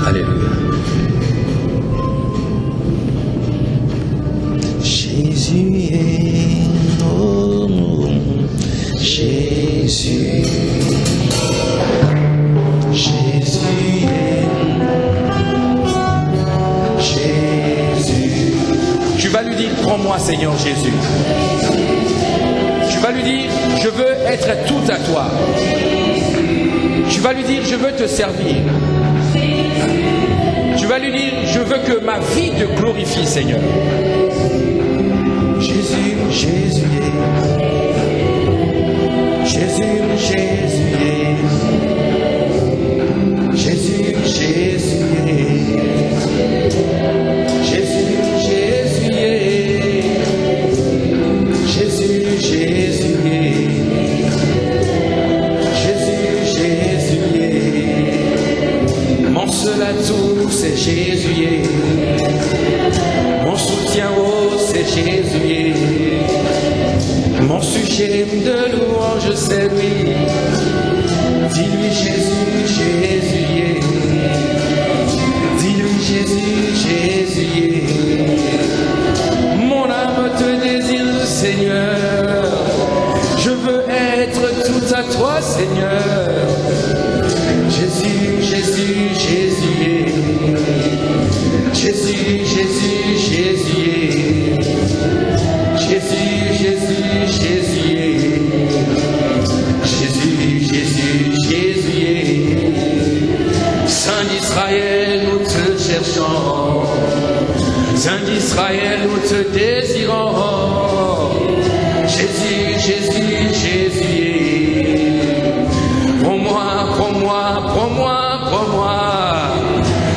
Alléluia. Jésus est mon nom. Jésus. Jésus est. Jésus. Tu vas lui dire, prends-moi Seigneur Jésus. Tu vas lui dire, je veux être tout à toi. Tu vas lui dire, je veux te servir. Tu vas lui dire, je veux que ma vie te glorifie, Seigneur. Jésus, Jésus est. Jésus, Jésus est. Jésus, Jésus est. Jésus, Jésus est. Jésus, Jésus est. Jésus, Jésus est. Mon seul atout, c'est Jésus est. Mon soutien, oh, c'est Jésus est. Mon sujet de louange, c'est lui. Dis-lui Jésus, Jésus est. Dis-lui Jésus, Jésus est. Mon âme te désire, Seigneur. Je veux être tout à toi, Seigneur. Jésus, Jésus, Jésus est. Jésus, Jésus, Jésus est. Jésus, Jésus, Jésus est. Jésus, Jésus, Jésus est. Saint d'Israël, nous te cherchons. Saint d'Israël, nous te désirons. Jésus, Jésus, Jésus est. Prends-moi, prends-moi, prends-moi, prends-moi.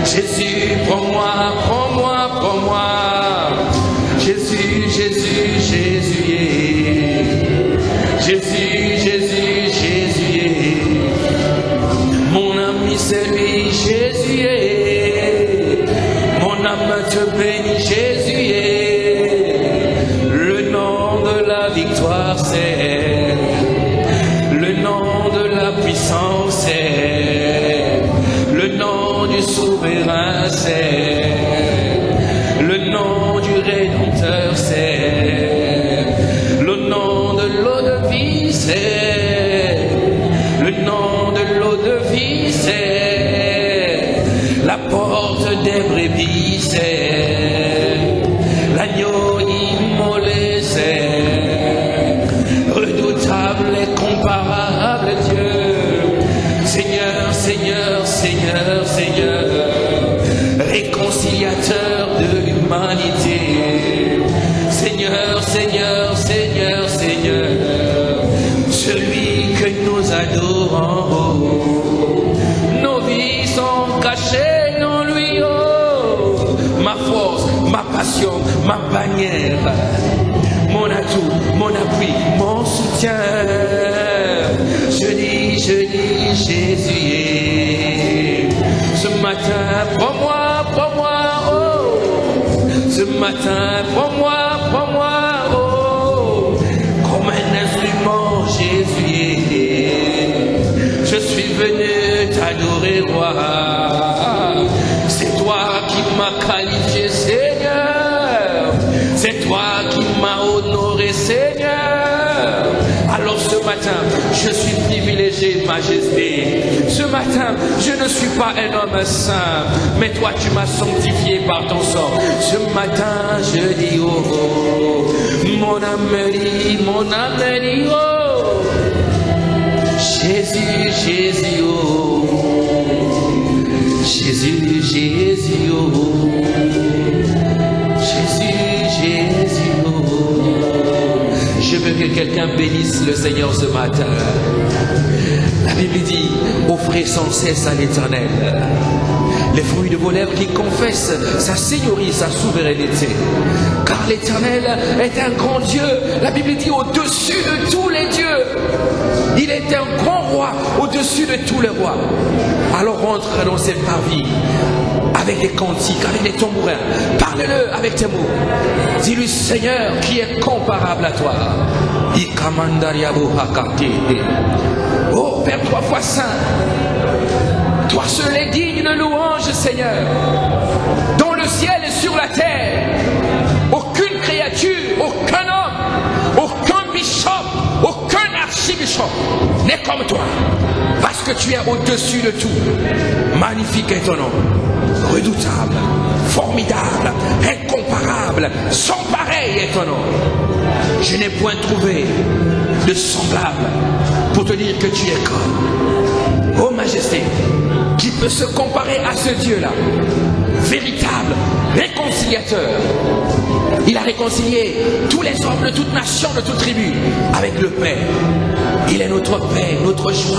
Jésus, prends-moi, prends-moi, prends-moi. Jésus, Jésus, Jésus est. Jésus, Jésus, Jésus est. Mon ami, c'est lui, Jésus est. Mon âme te bénit, Jésus est. Le nom de la victoire, c'est. Le nom de la puissance, c'est. Le nom du souverain, c'est. Le nom du Rédempteur, c'est. Le nom de l'eau de vie, c'est. Le nom de l'eau de vie, c'est. La porte des brebis, c'est. L'agneau immolé, c'est. Redoutable et comparable Dieu. Seigneur, Seigneur, Seigneur, Seigneur. Réconciliateur de l'humanité. Seigneur, Seigneur, Seigneur, Seigneur. Celui que nous adorons. Nos vies sont cachées en lui. Oh, ma force, ma passion, ma bannière. Mon atout, mon appui, mon soutien. Je dis, Jésus est. Ce matin, prends-moi, prends-moi, oh. Ce matin, prends-moi, prends-moi, oh. Comme un instrument, Jésus est. Je suis venu t'adorer, roi. C'est toi qui m'as qualifié, Seignur. C'est toi qui m'as honoré, Seigneur. Alors ce matin, je suis privilégié, Majesté. Ce matin, je ne suis pas un homme saint, mais toi tu m'as sanctifié par ton sang. Ce matin, je dis oh, oh. Mon âme dit, oh. Jésus, Jésus, oh. Jésus, Jésus, oh. Jésus, Jésus, oh. Je veux que quelqu'un bénisse le Seigneur ce matin. La Bible dit, offrez sans cesse à l'Éternel les fruits de vos lèvres qui confessent sa seigneurie, sa souveraineté. Car l'Éternel est un grand Dieu. La Bible dit au-dessus de tous les dieux. Il est un grand roi au-dessus de tous les rois. Alors rentre dans cette parvis avec des cantiques, avec des tambourins. Parle-le avec tes mots. Dis-lui, Seigneur, qui est comparable à toi. Oh Père 3 fois saint, toi seul es digne de louange, Seigneur. Dans le ciel et sur la terre, aucune créature, aucun homme, aucun bishop, aucun archibishop n'est comme toi. Parce que tu es au-dessus de tout. Magnifique est ton nom. Redoutable, formidable, incomparable, sans pareil est ton nom. Je n'ai point trouvé de semblable pour te dire que tu es comme. Ô Majesté, qui peut se comparer à ce Dieu-là? Véritable, réconciliateur. Il a réconcilié tous les hommes de toute nation, de toute tribu, avec le Père. Il est notre Père, notre joie.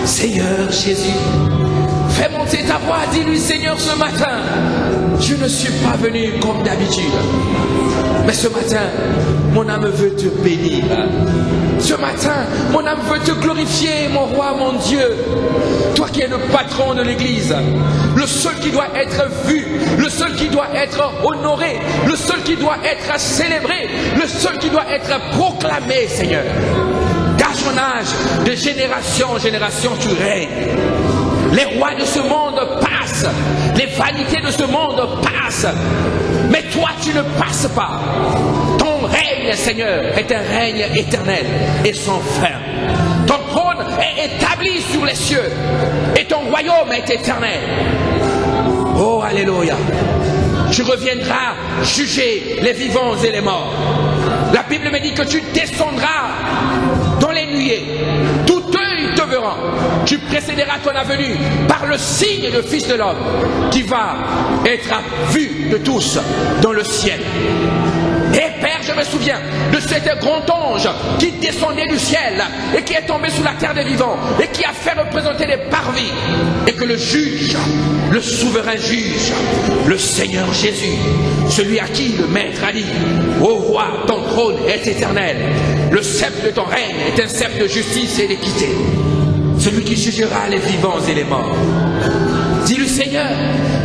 Seigneur Jésus, fais monter ta voix, dis-lui Seigneur ce matin, je ne suis pas venu comme d'habitude. Mais ce matin, mon âme veut te bénir. Ce matin, mon âme veut te glorifier, mon roi, mon Dieu. Toi qui es le patron de l'Église, le seul qui doit être vu, le seul qui doit être honoré, le seul qui doit être célébré, le seul qui doit être proclamé, Seigneur. D'âge en âge, de génération en génération, tu règnes. Les rois de ce monde passent, les vanités de ce monde passent, mais toi tu ne passes pas. Ton règne, Seigneur, est un règne éternel et sans fin. Ton trône est établi sur les cieux et ton royaume est éternel. Oh, alléluia. Tu reviendras juger les vivants et les morts. La Bible me dit que tu descendras dans les nuées. Tout œil te verra. Tu précéderas ton avenue par le signe de Fils de l'homme qui va être vu de tous dans le ciel. Et Père, je me souviens de cet grand ange qui descendait du ciel et qui est tombé sur la terre des vivants et qui a fait représenter les parvis. Et que le juge, le souverain juge, le Seigneur Jésus, celui à qui le Maître a dit: ô roi, ton trône est éternel, le sceptre de ton règne est un sceptre de justice et d'équité. Celui qui jugera les vivants et les morts. Dis-lui: Seigneur,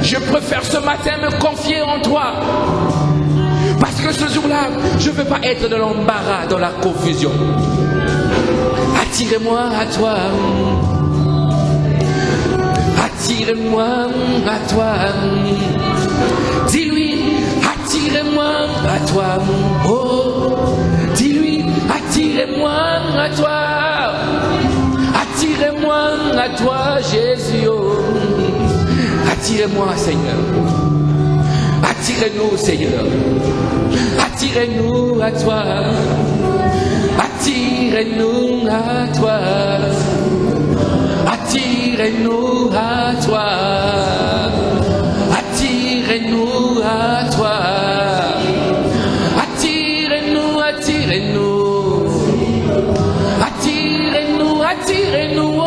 je préfère ce matin me confier en toi. Parce que ce jour-là, je ne veux pas être dans l'embarras, dans la confusion. Attirez-moi à toi. Attirez-moi à toi. Dis-lui: attirez-moi à toi. Oh, dis-lui: attirez-moi à toi. Attirez-moi à toi, Jésus. Oh. Attirez-moi, Seigneur. Attirez-nous, Seigneur. Attirez-nous à toi. Attirez-nous à toi. Attirez-nous à toi. Attirez-nous à toi. Attirez-nous, attirez-nous. Attirez-nous, attirez-nous. Oh.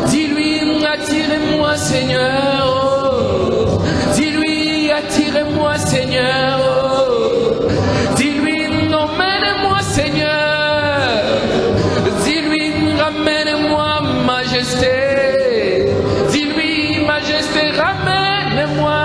Dis-lui: attirez-moi, Seigneur. Oh. Dis-lui: attirez-moi, Seigneur. Oh. Dis-lui: emmène-moi, Seigneur. Dis-lui: ramène-moi, Majesté. Dis-lui: Majesté, ramène-moi.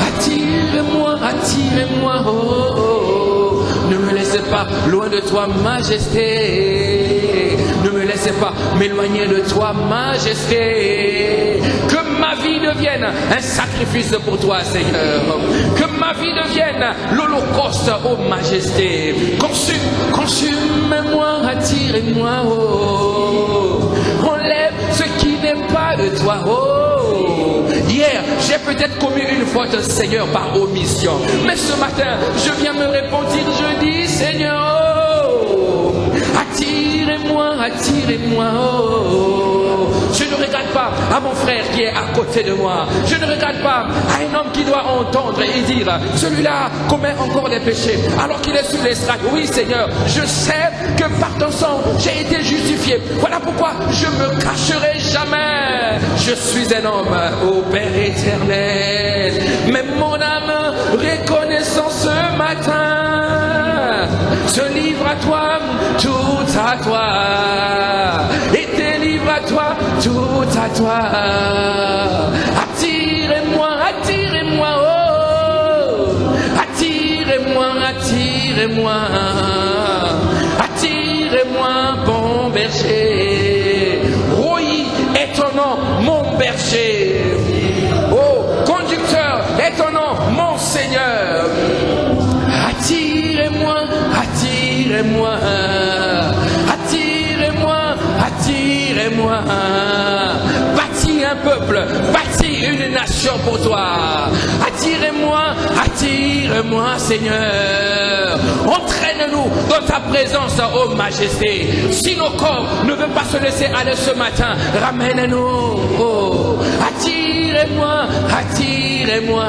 Attire-moi, attire-moi. Oh, oh, oh. Ne me laissez pas loin de toi, Majesté. Ne me laissez pas m'éloigner de toi, Majesté. Que ma vie devienne un sacrifice pour toi, Seigneur. Que ma vie devienne l'holocauste, ô Majesté. Consume-moi, attirez-moi, oh. Enlève ce qui n'est pas de toi, oh. Hier, j'ai peut-être commis une faute, Seigneur, par omission. Mais ce matin, je viens me repentir, je dis: Seigneur, oh, attirez-moi, attirez-moi, oh. Je ne regarde pas à mon frère qui est à côté de moi. Je ne regarde pas à un homme qui doit entendre et dire: celui-là commet encore des péchés alors qu'il est sur l'estrade. Oui, Seigneur, je sais que par ton sang, j'ai été justifié. Voilà pourquoi je me cacherai jamais. Je suis un homme, ô Père éternel. Mais mon âme, reconnaissant ce matin, se livre à toi, tout à toi. Et tes livres à toi, tout à toi. Attirez-moi, attirez-moi, oh. Attirez-moi, attirez-moi. Attirez-moi. berger. Roi est ton nom, mon berger. Oh, conducteur est ton nom, mon Seigneur. Attirez-moi, attirez-moi, attirez-moi, attirez-moi. Bâtis un peuple, bâtis une nation pour toi. Attirez-moi, attirez-moi, Seigneur. Entraîne-nous dans ta présence, ô Majesté. Si nos corps ne veulent pas se laisser aller ce matin, ramène-nous. Oh, attirez-moi, attirez-moi.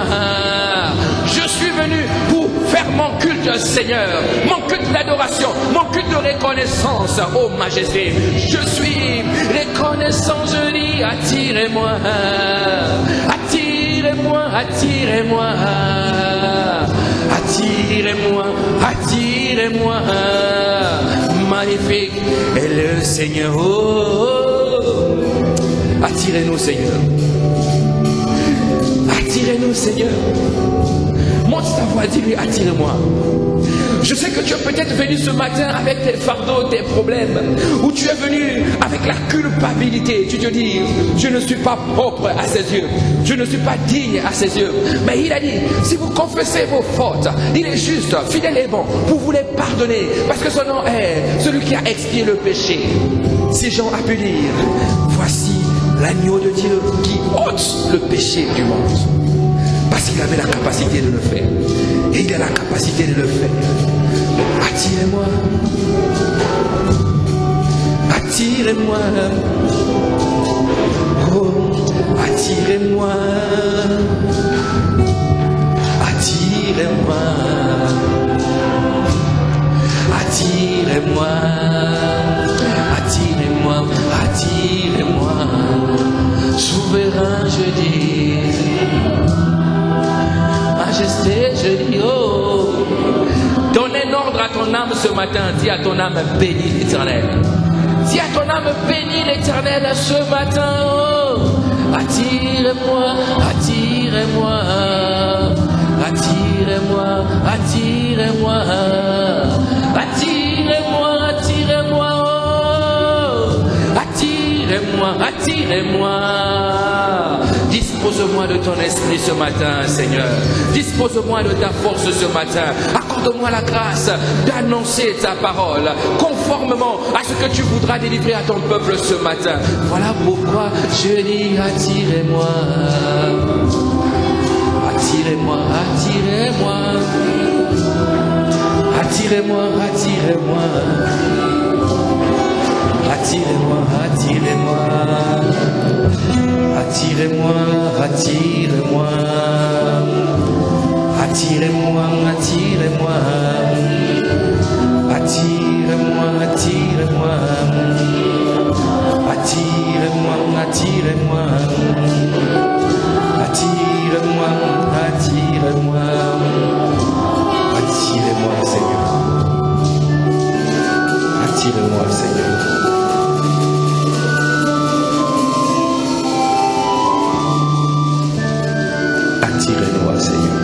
Je suis venu pour faire mon culte, Seigneur, mon culte d'adoration, mon culte de reconnaissance, ô Majesté. Je suis reconnaissant, je dis, attirez-moi, attirez-moi, attirez-moi, attirez-moi, attirez-moi. Magnifique est le Seigneur. Oh, attirez-nous, Seigneur. Attirez-nous, Seigneur. Monte ta voix, dis-lui, attire-moi. Je sais que tu es peut-être venu ce matin avec tes fardeaux, tes problèmes, ou tu es venu avec la culpabilité. Tu te dis, je ne suis pas propre à ses yeux, je ne suis pas digne à ses yeux. Mais il a dit, si vous confessez vos fautes, il est juste, fidèle et bon pour vous les pardonner, parce que son nom est celui qui a expié le péché. Si Jean a pu dire, voici l'agneau de Dieu qui ôte le péché du monde. Parce qu'il avait la capacité de le faire. Et il a la capacité de le faire. Attirez-moi. Attirez-moi. Oh, attirez-moi. Attirez-moi. Attirez-moi. Attirez-moi. Attirez-moi. Souverain, je dis. Majesté, je dis, oh, donne un ordre à ton âme ce matin. Dis à ton âme, bénis l'Éternel. Dis à ton âme, bénis l'Éternel ce matin. Oh, attirez-moi, attirez-moi, attirez-moi, attirez-moi, attirez-moi, attirez-moi, oh, attirez-moi, attirez-moi. Dispose-moi de ton esprit ce matin, Seigneur. Dispose-moi de ta force ce matin. Accorde-moi la grâce d'annoncer ta parole conformément à ce que tu voudras délivrer à ton peuple ce matin. Voilà pourquoi je dis attirez-moi. Attirez-moi, attirez-moi. Attirez-moi, attirez-moi. Attirez-moi, attirez-moi. Attirez-moi, attirez-moi. Attirez-moi, attirez-moi. Attirez-moi, attirez-moi. Attirez-moi, attirez-moi. Attirez-moi, attirez-moi. Attirez-moi, Seigneur. Attirez-moi, Seigneur. Attirez-moi, Seigneur.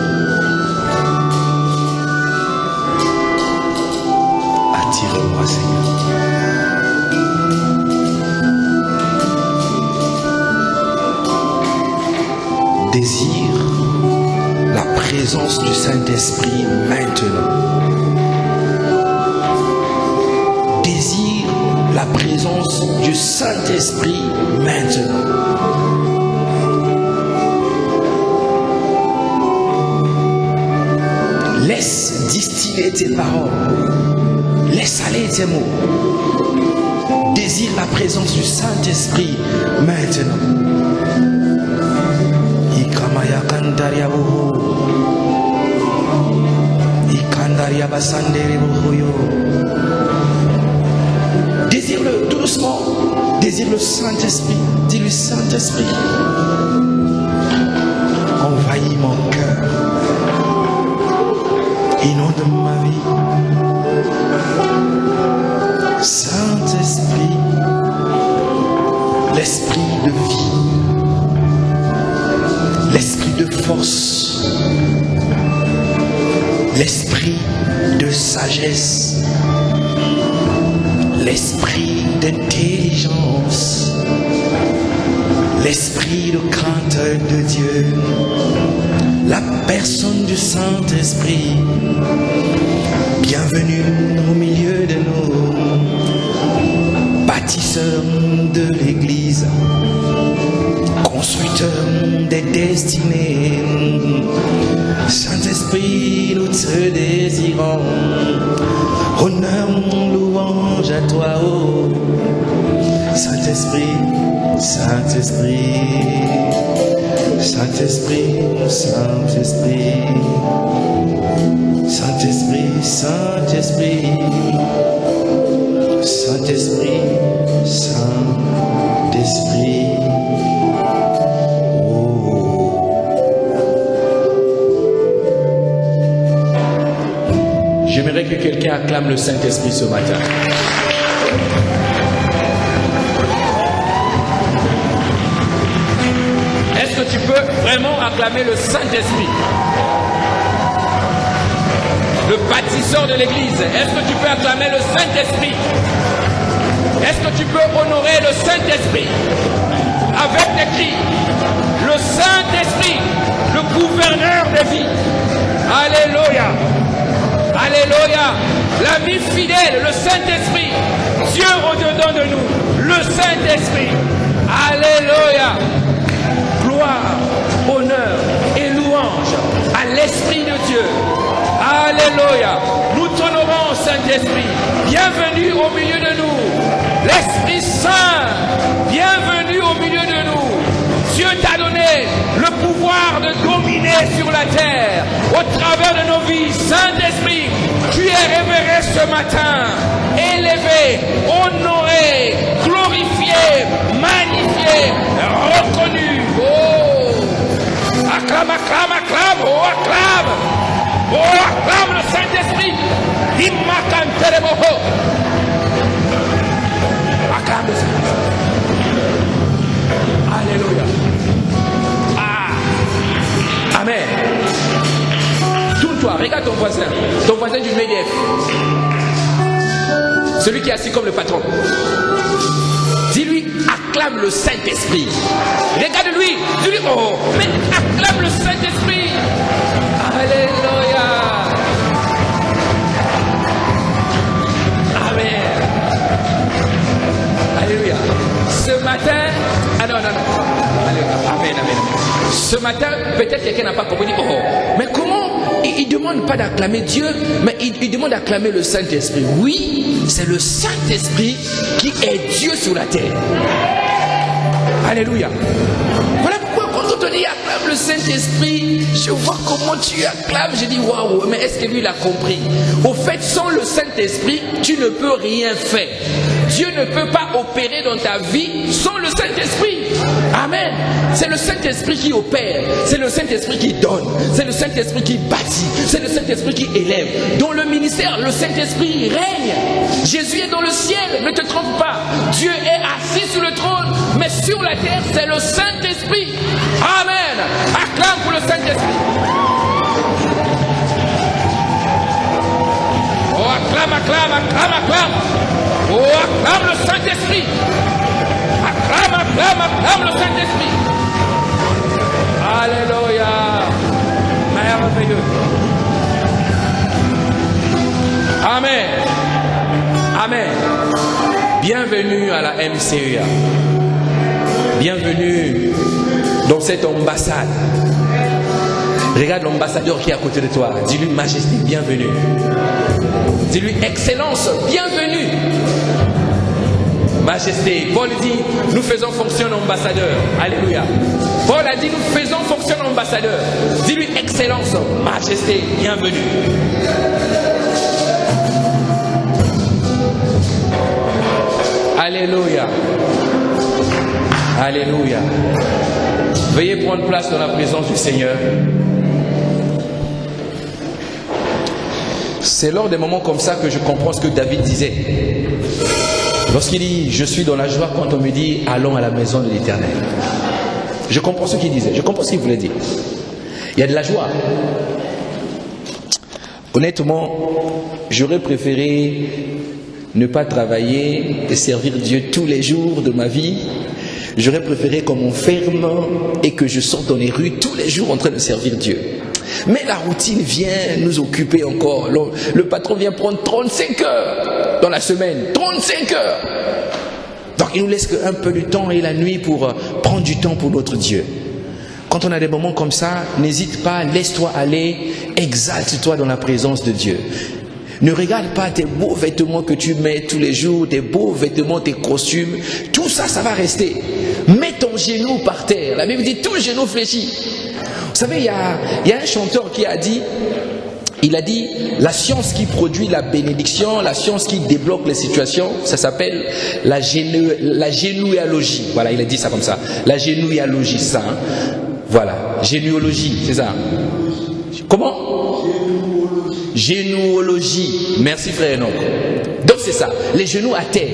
Attirez-moi, Seigneur. Désire la présence du Saint-Esprit maintenant. Désire la présence du Saint-Esprit maintenant. Laisse distiller tes paroles. Laisse aller tes mots. Désire la présence du Saint-Esprit maintenant. Ikamaya kandaria boho. Ikandaria basandere bohoyo. Désire-le tout doucement. Désire le Saint-Esprit. Dis-lui, Saint-Esprit, envahis mon cœur. Inonde ma vie. Saint-Esprit, l'esprit de vie, l'esprit de force, l'esprit de sagesse, l'esprit d'intelligence, l'esprit de crainte de Dieu, la personne du Saint-Esprit. Bienvenue au milieu de nous, bâtisseurs de l'Église, constructeurs des destinées. Saint-Esprit, nous te désirons. Honneur, louange à toi, oh Saint-Esprit, Saint-Esprit, Saint-Esprit, Saint-Esprit, Saint-Esprit, Saint-Esprit, Saint-Esprit, Saint-Esprit. J'aimerais que quelqu'un acclame le Saint-Esprit ce matin. Est-ce que tu peux vraiment acclamer le Saint-Esprit? Le bâtisseur de l'Église. Est-ce que tu peux acclamer le Saint-Esprit? Est-ce que tu peux honorer le Saint-Esprit avec des cris? Le Saint-Esprit, le gouverneur des vies. Alléluia. Alléluia. La vie fidèle, le Saint-Esprit. Dieu au-dedans de nous. Le Saint-Esprit. Alléluia. Gloire, honneur et louange à l'Esprit de Dieu. Alléluia. Nous t'honorons, Saint-Esprit. Bienvenue au milieu de nous. L'Esprit Saint, bienvenue au milieu de nous. Dieu t'a donné le pouvoir de dominer sur la terre au travers de nos vies. Saint-Esprit, tu es révéré ce matin, élevé, honoré, glorifié, magnifié, reconnu. Oh, acclame, acclame, acclame, oh, acclame. Oh, acclame le Saint-Esprit. Acclame le Saint-Esprit. Alléluia. Ah. Amen. Tourne-toi, regarde ton voisin du MEDEF. Celui qui est assis comme le patron. Dis-lui, acclame le Saint-Esprit. Regarde-lui, dis-lui, oh, mais acclame le Saint-Esprit. Alléluia. Amen. Alléluia. Ce matin, ah non. Alléluia. Amen, amen. Ce matin, peut-être quelqu'un n'a pas compris. Oh, mais comment il ne demande pas d'acclamer Dieu, mais il demande d'acclamer le Saint-Esprit. Oui, c'est le Saint-Esprit qui est Dieu sur la terre. Alléluia. Voilà pourquoi quand on te dit acclame le Saint-Esprit, je vois comment tu acclames. Je dis waouh, mais est-ce que lui il a compris? Au fait, sans le Saint-Esprit, tu ne peux rien faire. Dieu ne peut pas opérer dans ta vie sans le Saint-Esprit. Amen. C'est le Saint-Esprit qui opère. C'est le Saint-Esprit qui donne. C'est le Saint-Esprit qui bâtit. C'est le Saint-Esprit qui élève. Dans le ministère, le Saint-Esprit règne. Jésus est dans le ciel. Ne te trompe pas. Dieu est assis sur le trône. Mais sur la terre, c'est le Saint-Esprit. Amen. Acclame pour le Saint-Esprit. Oh, acclame, acclame, acclame, acclame. Oh, acclame le Saint-Esprit. Acclame, acclame, acclame le Saint-Esprit. Alléluia. Merveilleux. Amen. Amen. Bienvenue à la MCEA. Bienvenue dans cette ambassade. Regarde l'ambassadeur qui est à côté de toi. Dis-lui majesté, bienvenue. Dis-lui excellence, bienvenue. Majesté. Paul dit, nous faisons fonction d'ambassadeur. Alléluia. Paul a dit, nous faisons fonction d'ambassadeur. Dis-lui excellence, majesté, bienvenue. Alléluia. Alléluia. Veuillez prendre place dans la présence du Seigneur. C'est lors des moments comme ça que je comprends ce que David disait. Lorsqu'il dit, je suis dans la joie quand on me dit, allons à la maison de l'Éternel. Je comprends ce qu'il disait, je comprends ce qu'il voulait dire. Il y a de la joie. Honnêtement, j'aurais préféré ne pas travailler et servir Dieu tous les jours de ma vie. J'aurais préféré qu'on m'enferme et que je sorte dans les rues tous les jours en train de servir Dieu. Mais la routine vient nous occuper encore. Le patron vient prendre 35 heures dans la semaine. 35 heures. Donc il nous laisse un peu de temps et la nuit pour prendre du temps pour notre Dieu. Quand on a des moments comme ça, n'hésite pas, laisse-toi aller, exalte-toi dans la présence de Dieu. Ne regarde pas tes beaux vêtements que tu mets tous les jours, tes beaux vêtements, tes costumes. Tout ça, ça va rester. Mets ton genou par terre. La Bible dit tout le genou fléchi. Vous savez, il y a un chanteur qui a dit, il a dit, la science qui produit la bénédiction, la science qui débloque les situations, ça s'appelle la généalogie. Voilà, il a dit ça comme ça. La généalogie, ça. Hein. Voilà, généalogie, c'est ça. Comment? Généalogie. Merci frère Enoch. Donc c'est ça, les genoux à terre.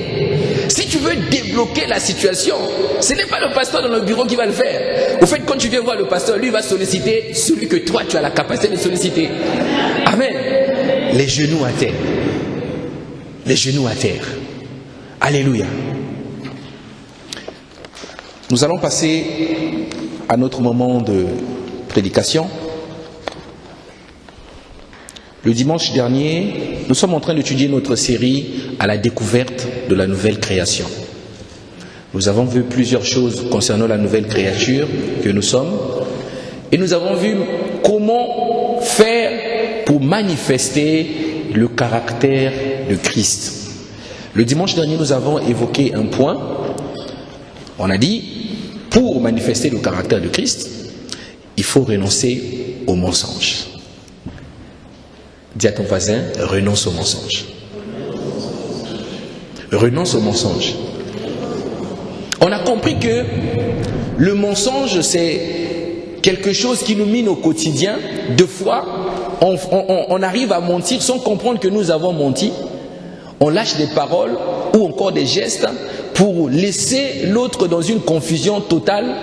Si tu veux débloquer la situation, ce n'est pas le pasteur dans le bureau qui va le faire. Au fait, quand tu viens voir le pasteur, lui va solliciter celui que toi tu as la capacité de solliciter. Amen. Les genoux à terre. Les genoux à terre. Alléluia. Nous allons passer à notre moment de prédication. Le dimanche dernier, nous sommes en train d'étudier notre série à la découverte de la nouvelle création. Nous avons vu plusieurs choses concernant la nouvelle créature que nous sommes et nous avons vu comment faire pour manifester le caractère de Christ. Le dimanche dernier, nous avons évoqué un point. On a dit, pour manifester le caractère de Christ, il faut renoncer au mensonge. Dis à ton voisin, renonce au mensonge. Renonce au mensonge. On a compris que le mensonge, c'est quelque chose qui nous mine au quotidien. Deux fois, on arrive à mentir sans comprendre que nous avons menti. On lâche des paroles ou encore des gestes pour laisser l'autre dans une confusion totale,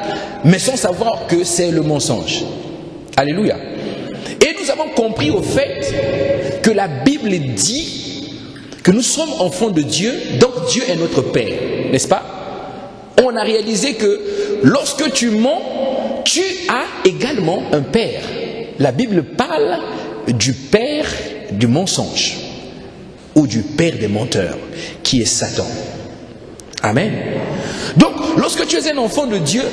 mais sans savoir que c'est le mensonge. Alléluia. Et nous avons compris au fait que la Bible dit que nous sommes enfants de Dieu, donc Dieu est notre Père, n'est-ce pas? On a réalisé que lorsque tu mens, tu as également un Père. La Bible parle du Père du mensonge ou du Père des menteurs, qui est Satan. Amen. Donc, lorsque tu es un enfant de Dieu,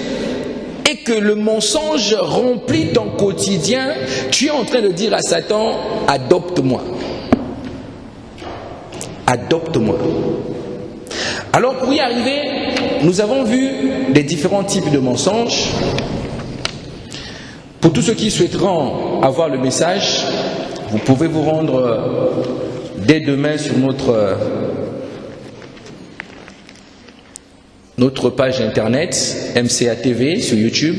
et que le mensonge remplit ton quotidien, tu es en train de dire à Satan, adopte-moi. Adopte-moi. Alors pour y arriver, nous avons vu les différents types de mensonges. Pour tous ceux qui souhaiteront avoir le message, vous pouvez vous rendre dès demain sur notre page internet MCA TV sur YouTube.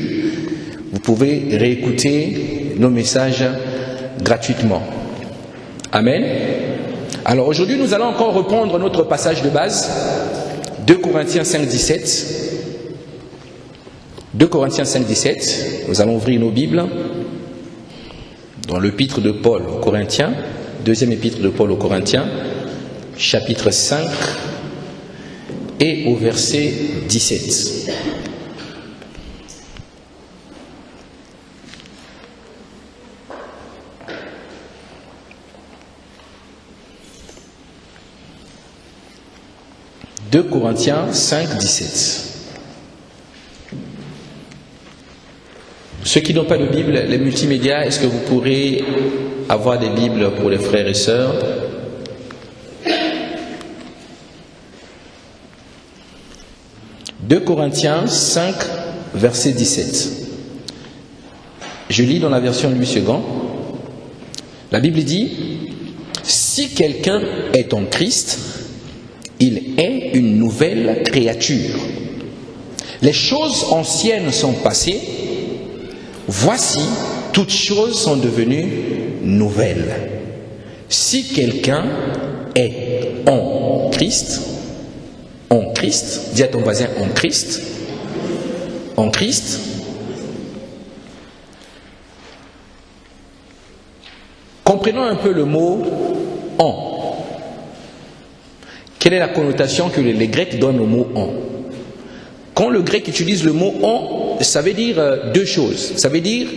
Vous pouvez réécouter nos messages gratuitement. Amen. Alors aujourd'hui, nous allons encore reprendre notre passage de base, 2 Corinthiens 5, 17. 2 Corinthiens 5, 17. Nous allons ouvrir nos Bibles dans l'épître de Paul aux Corinthiens, deuxième épître de Paul aux Corinthiens, chapitre 5 et au verset 17. « 2 Corinthiens 5, 17. Ceux qui n'ont pas de Bible, les multimédias, est-ce que vous pourrez avoir des Bibles pour les frères et sœurs? « 2 Corinthiens 5, verset 17. Je lis dans la version Louis II. La Bible dit « Si quelqu'un est en Christ, il est une nouvelle créature. Les choses anciennes sont passées. Voici, toutes choses sont devenues nouvelles. Si quelqu'un est en Christ, dis à ton voisin en Christ, comprenons un peu le mot en. Quelle est la connotation que les Grecs donnent au mot « en ». Quand le grec utilise le mot « en », ça veut dire deux choses. Ça veut dire,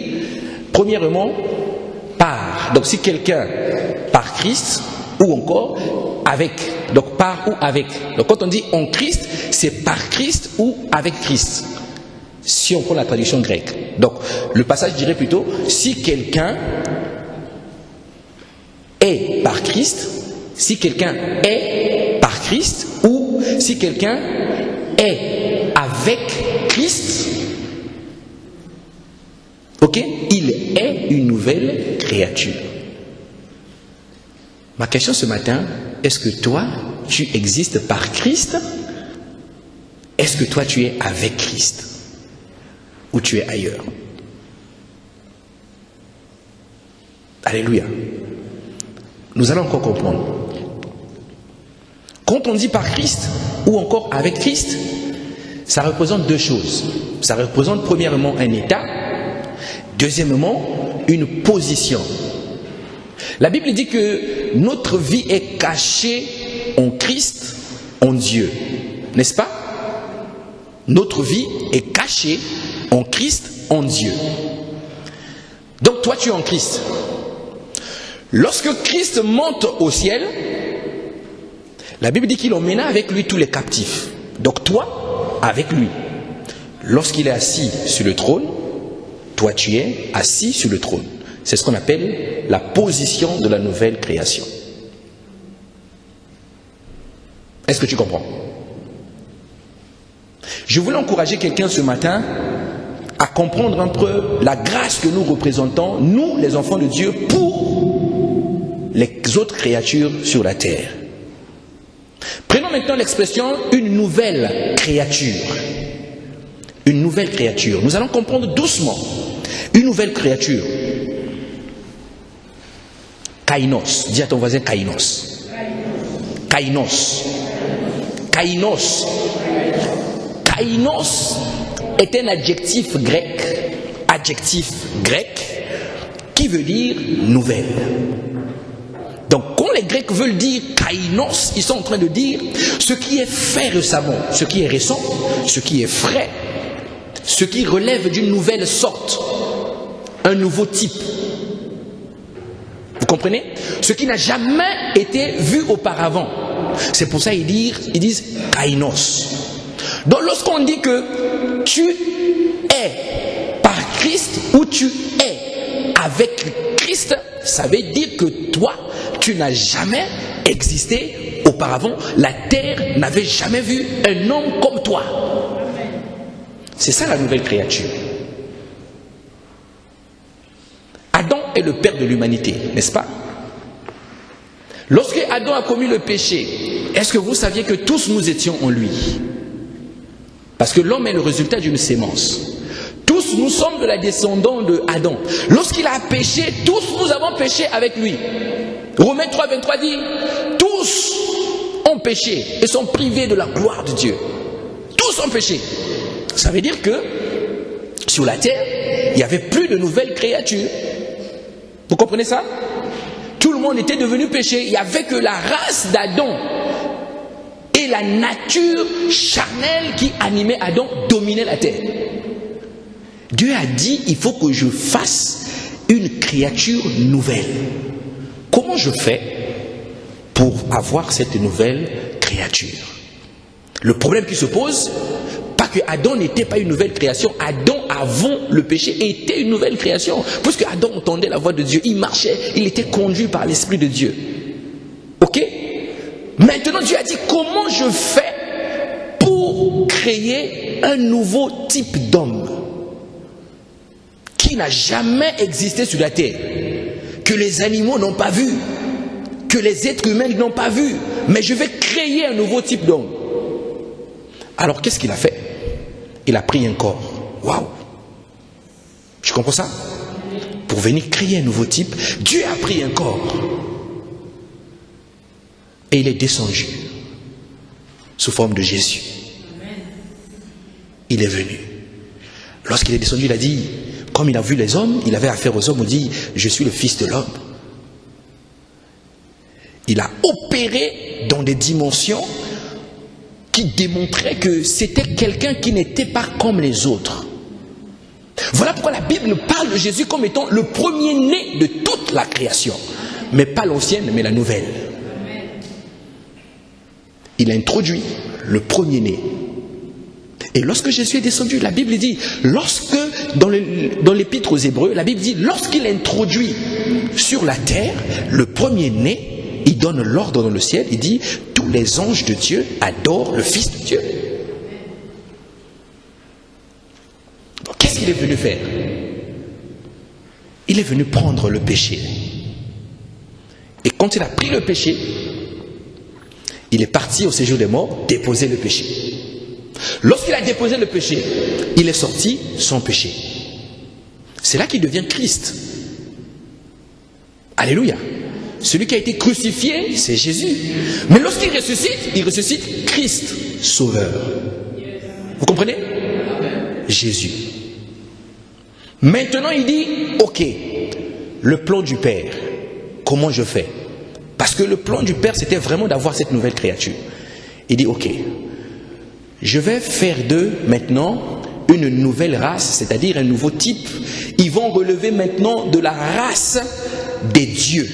premièrement, par. Donc si quelqu'un par Christ, ou encore avec. Donc par ou avec. Donc quand on dit en Christ, c'est par Christ ou avec Christ. Si on prend la traduction grecque. Donc le passage dirait plutôt, si quelqu'un est par Christ, si quelqu'un est par Christ, ou si quelqu'un est avec Christ, ok, il est une nouvelle créature. Ma question ce matin, est-ce que toi, tu existes par Christ? Est-ce que toi, tu es avec Christ? Ou tu es ailleurs? Alléluia. Nous allons encore comprendre. Quand on dit par Christ ou encore avec Christ, ça représente deux choses. Ça représente premièrement un état, deuxièmement une position. La Bible dit que notre vie est cachée en Christ, en Dieu. N'est-ce pas? Notre vie est cachée en Christ, en Dieu. Donc toi tu es en Christ. Lorsque Christ monte au ciel, la Bible dit qu'il emmena avec lui tous les captifs. Donc toi, avec lui. Lorsqu'il est assis sur le trône, toi tu es assis sur le trône. C'est ce qu'on appelle la position de la nouvelle création. Est-ce que tu comprends? Je voulais encourager quelqu'un ce matin à comprendre un peu la grâce que nous représentons, nous les enfants de Dieu, pour les autres créatures sur la terre. Prenons maintenant l'expression une nouvelle créature. Une nouvelle créature. Nous allons comprendre doucement. Une nouvelle créature. Kainos. Dis à ton voisin kainos. Kainos. Kainos. Kainos est un adjectif grec. Adjectif grec qui veut dire nouvelle. Donc quand les Grecs veulent dire kainos, ils sont en train de dire ce qui est fait récemment, ce qui est récent, ce qui est frais, ce qui relève d'une nouvelle sorte, un nouveau type. Vous comprenez? Ce qui n'a jamais été vu auparavant. C'est pour ça qu'ils disent kainos. Donc lorsqu'on dit que tu es par Christ ou tu es avec Christ, ça veut dire que toi, tu n'as jamais existé auparavant. La terre n'avait jamais vu un homme comme toi. C'est ça la nouvelle créature. Adam est le père de l'humanité, n'est-ce pas? Lorsque Adam a commis le péché, est-ce que vous saviez que tous nous étions en lui? Parce que l'homme est le résultat d'une sémence. Tous nous sommes de la descendance de Adam. Lorsqu'il a péché, tous nous avons péché avec lui. Romains 3, 23 dit, tous ont péché et sont privés de la gloire de Dieu. Tous ont péché. Ça veut dire que sur la terre, il n'y avait plus de nouvelles créatures. Vous comprenez ça? Tout le monde était devenu péché. Il n'y avait que la race d'Adam et la nature charnelle qui animait Adam dominait la terre. Dieu a dit, il faut que je fasse une créature nouvelle. Comment je fais pour avoir cette nouvelle créature? Le problème qui se pose, pas que Adam n'était pas une nouvelle création. Adam, avant le péché, était une nouvelle création. Puisque Adam entendait la voix de Dieu, il marchait, il était conduit par l'Esprit de Dieu. Ok? Maintenant, Dieu a dit, comment je fais pour créer un nouveau type d'homme qui n'a jamais existé sur la terre, que les animaux n'ont pas vu, que les êtres humains n'ont pas vu, mais je vais créer un nouveau type d'homme. Alors qu'est-ce qu'il a fait? Il a pris un corps. Waouh! Tu comprends ça? Pour venir créer un nouveau type, Dieu a pris un corps. Et il est descendu sous forme de Jésus. Il est venu. Lorsqu'il est descendu, il a dit, comme il a vu les hommes, il avait affaire aux hommes, il dit, je suis le fils de l'homme. Il a opéré dans des dimensions qui démontrait que c'était quelqu'un qui n'était pas comme les autres. Voilà pourquoi la Bible parle de Jésus comme étant le premier-né de toute la création. Mais pas l'ancienne, mais la nouvelle. Il a introduit le premier-né. Et lorsque Jésus est descendu, la Bible dit, lorsque, dans l'épître aux Hébreux, la Bible dit, lorsqu'il introduit sur la terre le premier-né, il donne l'ordre dans le ciel, il dit, tous les anges de Dieu adorent le Fils de Dieu. Donc, qu'est-ce qu'il est venu faire? Il est venu prendre le péché. Et quand il a pris le péché, il est parti au séjour des morts, déposer le péché. Lorsqu'il a déposé le péché, il est sorti sans péché. C'est là qu'il devient Christ. Alléluia. Celui qui a été crucifié, c'est Jésus. Mais lorsqu'il ressuscite, il ressuscite Christ, Sauveur. Vous comprenez? Jésus. Maintenant, il dit, ok, le plan du Père, comment je fais? Parce que le plan du Père, c'était vraiment d'avoir cette nouvelle créature. Il dit, ok, je vais faire d'eux maintenant une nouvelle race, c'est-à-dire un nouveau type. Ils vont relever maintenant de la race des dieux,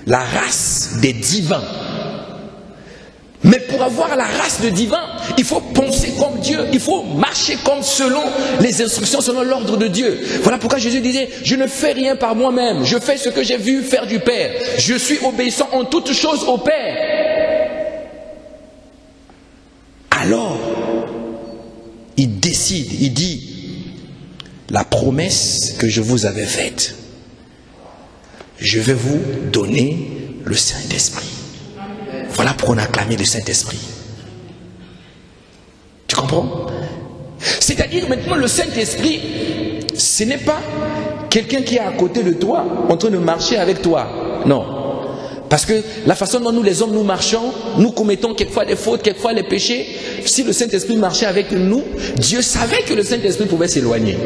la race des divins. Mais pour avoir la race de divin, il faut penser comme Dieu, il faut marcher comme selon les instructions, selon l'ordre de Dieu. Voilà pourquoi Jésus disait, je ne fais rien par moi-même, je fais ce que j'ai vu faire du Père. Je suis obéissant en toutes choses au Père. Alors, il décide, il dit, la promesse que je vous avais faite, je vais vous donner le Saint-Esprit. Voilà pourquoi on a acclamé le Saint-Esprit. Tu comprends? C'est-à-dire maintenant le Saint-Esprit, ce n'est pas quelqu'un qui est à côté de toi, en train de marcher avec toi. Non. Parce que la façon dont nous les hommes nous marchons, nous commettons quelquefois des fautes, quelquefois les péchés. Si le Saint-Esprit marchait avec nous, Dieu savait que le Saint-Esprit pouvait s'éloigner.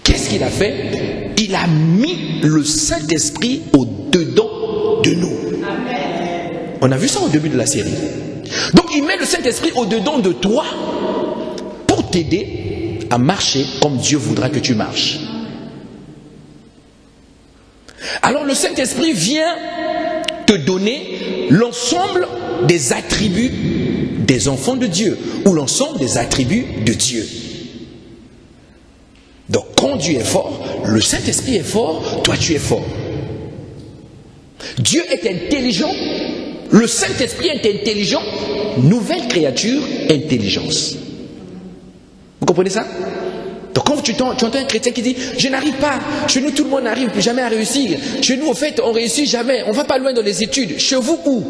Qu'est-ce qu'il a fait? Il a mis le Saint-Esprit au-dedans de nous. On a vu ça au début de la série. Donc il met le Saint-Esprit au-dedans de toi pour t'aider à marcher comme Dieu voudra que tu marches. Alors le Saint-Esprit vient te donner l'ensemble des attributs des enfants de Dieu ou l'ensemble des attributs de Dieu. Donc quand Dieu est fort, le Saint-Esprit est fort, toi tu es fort. Dieu est intelligent, le Saint-Esprit est intelligent, nouvelle créature, intelligence. Vous comprenez ça? Donc quand tu entends un chrétien qui dit « Je n'arrive pas, chez nous tout le monde n'arrive jamais à réussir, chez nous au fait on réussit jamais, on ne va pas loin dans les études, chez vous où ?»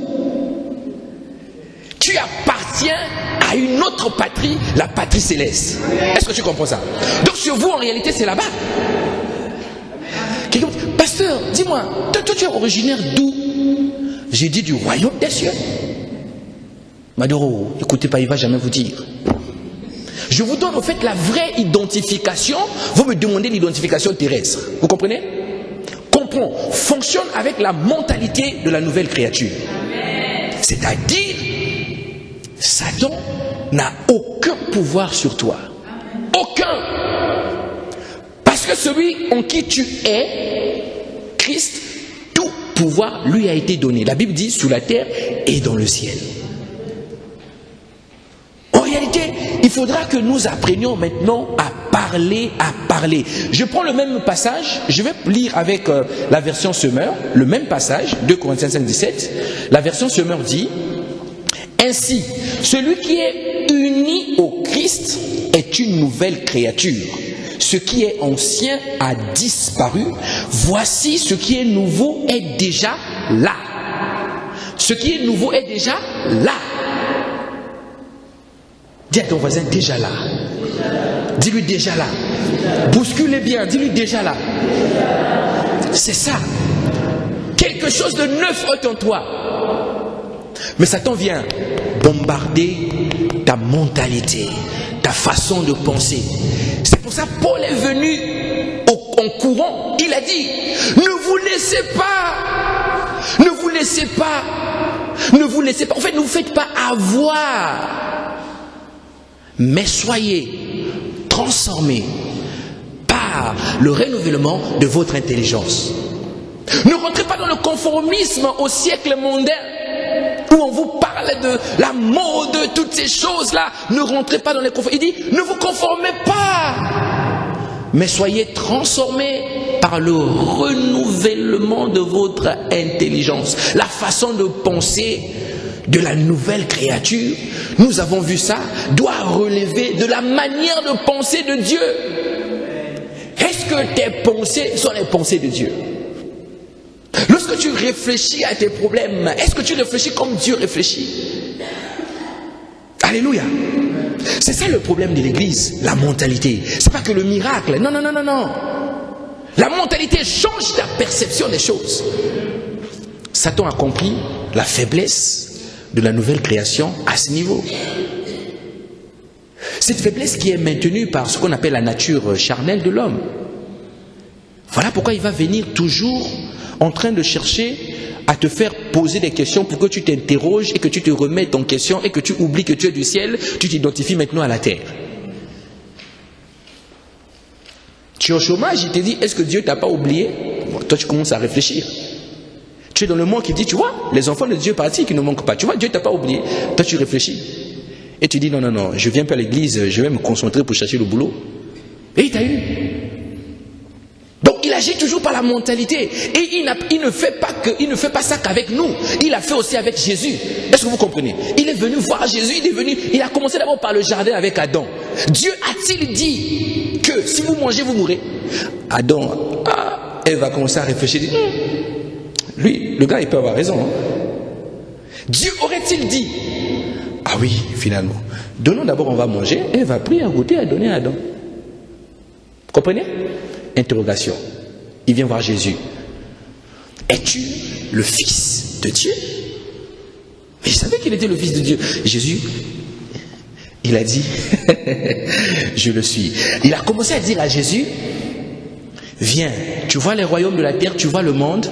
Tu appartiens à une autre patrie, la patrie céleste. Est-ce que tu comprends ça? Donc chez vous en réalité c'est là-bas. Pasteur, dis-moi, toi tu es originaire d'où? J'ai dit du royaume des cieux. Maduro, écoutez pas, il ne va jamais vous dire. Je vous donne en fait la vraie identification. Vous me demandez l'identification terrestre. Vous comprenez? Comprends, fonctionne avec la mentalité de la nouvelle créature. C'est-à-dire, Satan n'a aucun pouvoir sur toi. Aucun. Parce que celui en qui tu es, Christ, tout pouvoir lui a été donné. La Bible dit sur la terre et dans le ciel. En réalité, il faudra que nous apprenions maintenant à parler, à parler. Je prends le même passage, je vais lire avec la version Semeur, le même passage, 2 Corinthiens 5, 17. La version Semeur dit, ainsi, celui qui est uni au Christ est une nouvelle créature. Ce qui est ancien a disparu. Voici ce qui est nouveau est déjà là. Ce qui est nouveau est déjà là. Dis à ton voisin, déjà là. Dis-lui déjà là. Bouscule-les bien, dis-lui déjà là. C'est ça. Quelque chose de neuf est en toi. Mais Satan vient bombarder ta mentalité, ta façon de penser. C'est pour ça que Paul est venu en courant. Il a dit, ne vous laissez pas Ne vous laissez pas, en fait, ne vous faites pas avoir. Mais soyez transformés par le renouvellement de votre intelligence. Ne rentrez pas dans le conformisme au siècle mondain, où on vous parle de la mode, toutes ces choses-là. Ne rentrez pas dans les conformismes. Il dit, ne vous conformez pas, mais soyez transformés par le renouvellement de votre intelligence. La façon de penser de la nouvelle créature, nous avons vu ça, doit relever de la manière de penser de Dieu. Est-ce que tes pensées sont les pensées de Dieu? Lorsque tu réfléchis à tes problèmes, est-ce que tu réfléchis comme Dieu réfléchit? Alléluia. C'est ça le problème de l'église, la mentalité. C'est pas que le miracle. Non, non, non, non, non. La mentalité change ta perception des choses. Satan a compris la faiblesse de la nouvelle création à ce niveau. Cette faiblesse qui est maintenue par ce qu'on appelle la nature charnelle de l'homme. Voilà pourquoi il va venir toujours en train de chercher à te faire poser des questions pour que tu t'interroges et que tu te remettes en question et que tu oublies que tu es du ciel, tu t'identifies maintenant à la terre. Tu es au chômage, il te dit, est-ce que Dieu t'a pas oublié? Bon, toi tu commences à réfléchir. Tu es dans le monde qui dit, tu vois, les enfants de Dieu partis qui ne manquent pas. Tu vois, Dieu t'a pas oublié. Toi tu réfléchis. Et tu dis, non, non, non, je viens pas à l'église, je vais me concentrer pour chercher le boulot. Et il t'a eu. Donc il agit toujours par la mentalité. Et il ne fait pas ça qu'avec nous. Il a fait aussi avec Jésus. Est-ce que vous comprenez? Il est venu voir Jésus, il a commencé d'abord par le jardin avec Adam. Dieu a-t-il dit que si vous mangez, vous mourrez? Adam, elle va commencer à réfléchir. Lui, le gars, il peut avoir raison. Hein? Dieu aurait-il dit, ah oui, finalement, donnons d'abord, on va manger. Elle va prier à goûter, à donner à Adam. Vous comprenez? Interrogation. Il vient voir Jésus. Es-tu le fils de Dieu? Mais il savait qu'il était le fils de Dieu. Jésus, il a dit, je le suis. Il a commencé à dire à Jésus, viens, tu vois les royaumes de la terre, tu vois le monde.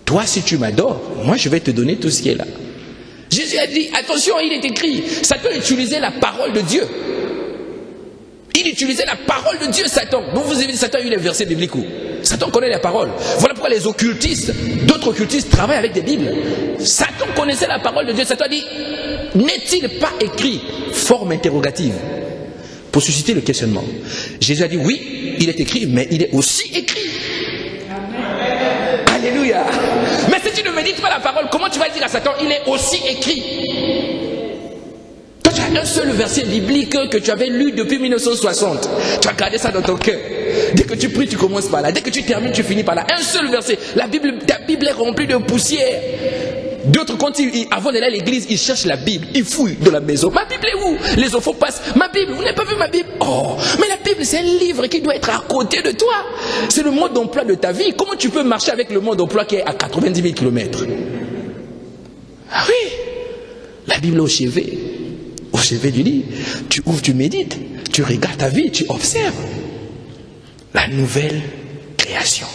Toi, si tu m'adores, moi je vais te donner tout ce qui est là. Jésus a dit, attention, il est écrit, Satan utilisait la parole de Dieu. Il utilisait la parole de Dieu, Satan. Donc vous avez dit, Satan a eu les versets bibliques où? Satan connaît la parole. Voilà pourquoi les occultistes, d'autres occultistes travaillent avec des Bibles. Satan connaissait la parole de Dieu. Satan a dit, n'est-il pas écrit? Forme interrogative. Pour susciter le questionnement. Jésus a dit, oui, il est écrit, mais il est aussi écrit. Amen. Alléluia. Mais si tu ne médites pas la parole, comment tu vas dire à Satan, il est aussi écrit? Toi, tu as un seul verset biblique que tu avais lu depuis 1960. Tu as gardé ça dans ton cœur. Dès que tu pries, tu commences par là. Dès que tu termines, tu finis par là. Un seul verset. Ta Bible est remplie de poussière. D'autres, quand avant d'aller à l'église, ils cherchent la Bible. Ils fouillent dans la maison. Ma Bible est où? Les enfants passent. Ma Bible, vous n'avez pas vu ma Bible? Oh, mais la Bible, c'est un livre qui doit être à côté de toi. C'est le mode d'emploi de ta vie. Comment tu peux marcher avec le mode d'emploi qui est à 90 000 km? Ah oui, la Bible est au chevet. Au chevet du lit. Tu ouvres, tu médites. Tu regardes ta vie, tu observes. La nouvelle création.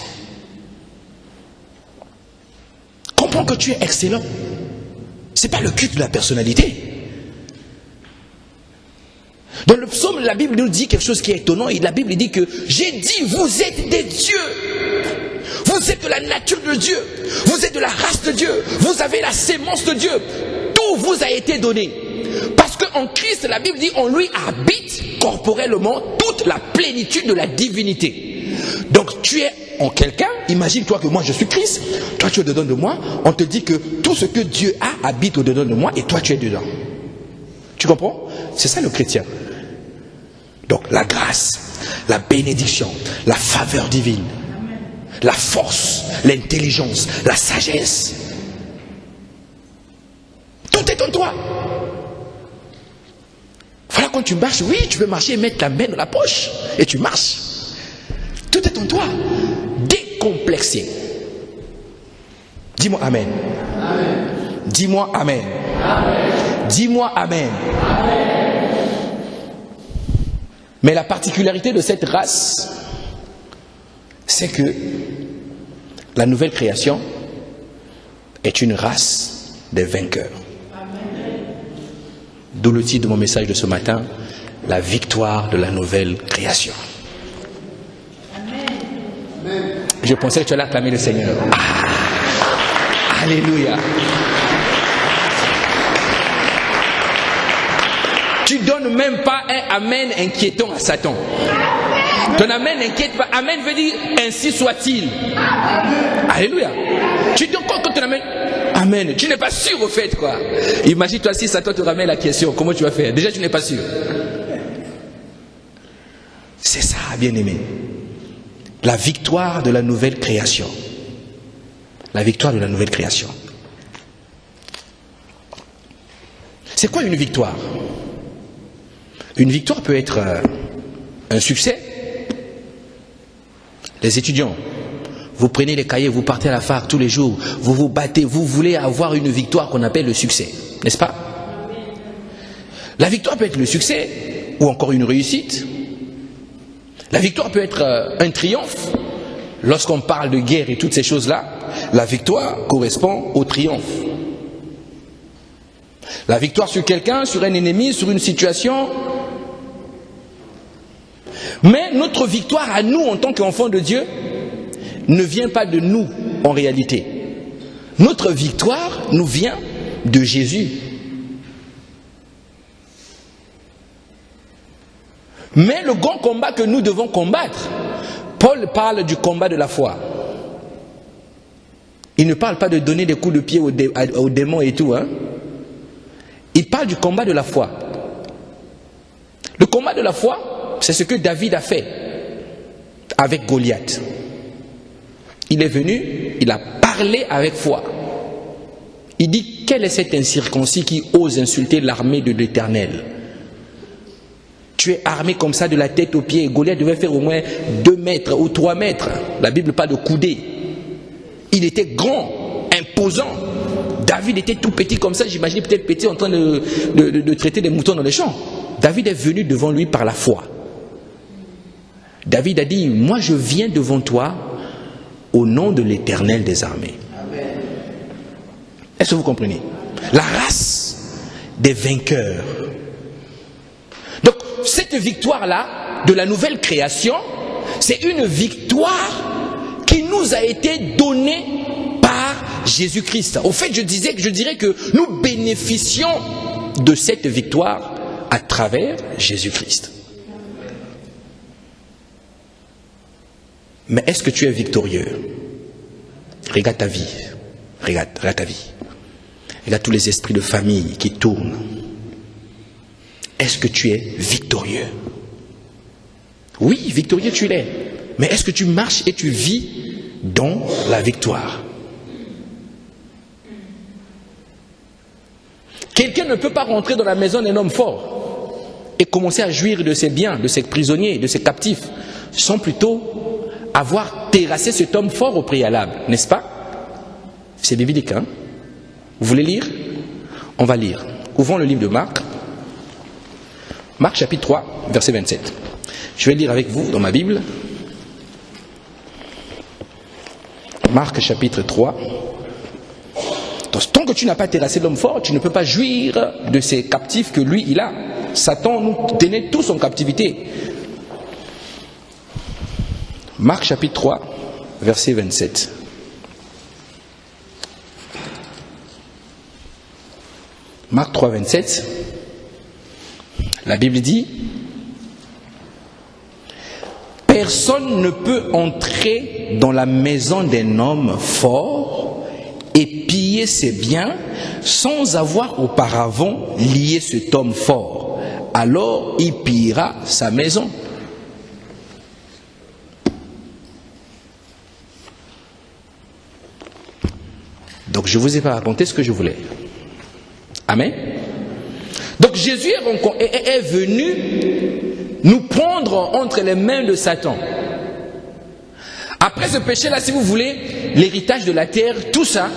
Comprends que tu es excellent. Ce n'est pas le culte de la personnalité. Dans le psaume, la Bible nous dit quelque chose qui est étonnant. Et la Bible dit que j'ai dit, vous êtes des dieux. Vous êtes de la nature de Dieu. Vous êtes de la race de Dieu. Vous avez la sémence de Dieu. Tout vous a été donné. Parce qu'en Christ, la Bible dit, en lui habite corporellement toute la plénitude de la divinité. Donc tu es en quelqu'un, imagine-toi que moi je suis Christ, toi tu es dedans de moi, on te dit que tout ce que Dieu a habite au-dedans de moi et toi tu es dedans. Tu comprends? C'est ça le chrétien. Donc la grâce, la bénédiction, la faveur divine, la force, l'intelligence, la sagesse. Tout est en toi. Voilà, quand tu marches, oui, tu peux marcher et mettre ta main dans la poche et tu marches. Tout est en toi. Décomplexé. Dis-moi Amen. Amen. Dis-moi Amen. Amen. Dis-moi Amen. Amen. Mais la particularité de cette race, c'est que la nouvelle création est une race des vainqueurs. D'où le titre de mon message de ce matin, la victoire de la nouvelle création. Je pensais que tu allais acclamer le Seigneur. Ah, alléluia. Tu donnes même pas un amen inquiétant à Satan. Ton amen n'inquiète pas. Amen veut dire ainsi soit-il. Alléluia. Tu donnes quoi quand ton amen? Amen. Tu n'es pas sûr au fait quoi. Imagine-toi si Satan te ramène la question. Comment tu vas faire? Déjà tu n'es pas sûr. C'est ça, bien-aimé. La victoire de la nouvelle création. La victoire de la nouvelle création. C'est quoi une victoire? Une victoire peut être un succès. Les étudiants, vous prenez les cahiers, vous partez à la fac tous les jours, vous vous battez, vous voulez avoir une victoire qu'on appelle le succès, n'est-ce pas? La victoire peut être le succès ou encore une réussite. La victoire peut être un triomphe. Lorsqu'on parle de guerre et toutes ces choses-là, la victoire correspond au triomphe. La victoire sur quelqu'un, sur un ennemi, sur une situation. Mais notre victoire à nous en tant qu'enfants de Dieu ne vient pas de nous en réalité. Notre victoire nous vient de Jésus. Mais le grand combat que nous devons combattre, Paul parle du combat de la foi. Il ne parle pas de donner des coups de pied aux démons et tout. Hein. Il parle du combat de la foi. Le combat de la foi, c'est ce que David a fait avec Goliath. Il est venu, il a parlé avec foi. Il dit, quel est cet incirconcis qui ose insulter l'armée de l'Éternel? Tu es armé comme ça de la tête aux pieds. Goliath devait faire au moins 2 mètres ou 3 mètres. La Bible parle de coudée. Il était grand, imposant. David était tout petit comme ça. J'imaginais peut-être petit en train de traiter des moutons dans les champs. David est venu devant lui par la foi. David a dit, moi je viens devant toi au nom de l'Éternel des armées. Est-ce que vous comprenez? La race des vainqueurs. Donc cette victoire-là de la nouvelle création, c'est une victoire qui nous a été donnée par Jésus-Christ. Au fait, je dirais que nous bénéficions de cette victoire à travers Jésus-Christ. Mais est-ce que tu es victorieux? Regarde ta vie. Regarde ta vie. Regarde tous les esprits de famille qui tournent. Est-ce que tu es victorieux? Oui, victorieux tu l'es. Mais est-ce que tu marches et tu vis dans la victoire? Quelqu'un ne peut pas rentrer dans la maison d'un homme fort et commencer à jouir de ses biens, de ses prisonniers, de ses captifs, sans plutôt avoir terrassé cet homme fort au préalable, n'est-ce pas? C'est biblique, hein? Vous voulez lire? On va lire. Ouvrons le livre de Marc. Marc chapitre 3, verset 27. Je vais lire avec vous dans ma Bible. Marc chapitre 3. Tant que tu n'as pas terrassé l'homme fort, tu ne peux pas jouir de ces captifs que lui, il a. Satan nous tenait tous en captivité. Marc chapitre 3, verset 27. Marc 3, 27. La Bible dit, personne ne peut entrer dans la maison d'un homme fort et piller ses biens sans avoir auparavant lié cet homme fort. Alors il pillera sa maison. Donc je ne vous ai pas raconté ce que je voulais. Amen. Donc Jésus est venu nous prendre entre les mains de Satan. Après ce péché-là, si vous voulez, l'héritage de la terre, tout ça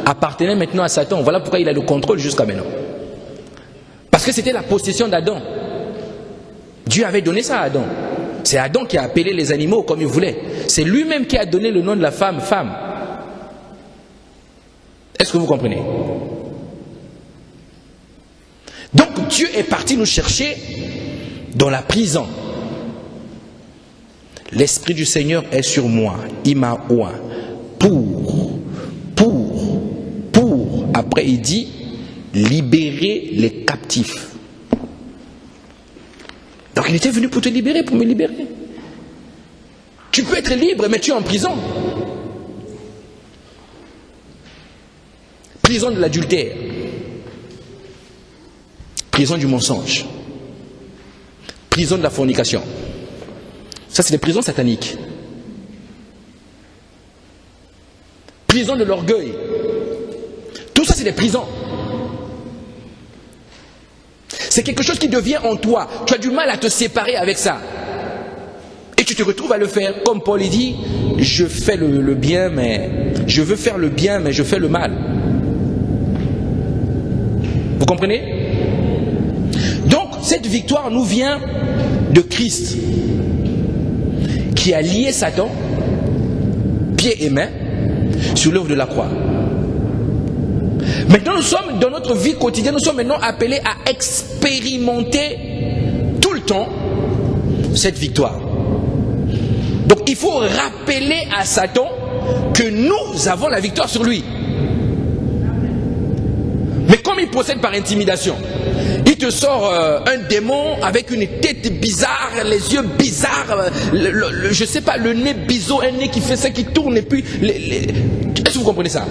appartenait maintenant à Satan. Voilà pourquoi il a le contrôle jusqu'à maintenant. Parce que c'était la possession d'Adam. Dieu avait donné ça à Adam. C'est Adam qui a appelé les animaux comme il voulait. C'est lui-même qui a donné le nom de la femme, femme. Est-ce que vous comprenez? Donc Dieu est parti nous chercher dans la prison. L'Esprit du Seigneur est sur moi. Il m'a oint pour. Après il dit, libérer les captifs. Donc il était venu pour te libérer, pour me libérer. Tu peux être libre, mais tu es en prison. Prison de l'adultère. Prison du mensonge. Prison de la fornication. Ça, c'est des prisons sataniques. Prison de l'orgueil. Tout ça, c'est des prisons. C'est quelque chose qui devient en toi. Tu as du mal à te séparer avec ça. Et tu te retrouves à le faire. Comme Paul dit, je fais le bien, mais je veux faire le bien, mais je fais le mal. Vous comprenez? Donc, cette victoire nous vient de Christ, qui a lié Satan, pieds et mains, sur l'œuvre de la croix. Maintenant, nous sommes, dans notre vie quotidienne, nous sommes maintenant appelés à expérimenter tout le temps cette victoire. Donc, il faut rappeler à Satan que nous avons la victoire sur lui. Mais comme il procède par intimidation, il te sort un démon avec une tête bizarre, les yeux bizarres, je sais pas, le nez biseau, un nez qui fait ça, qui tourne, et puis... Est-ce que vous comprenez ça?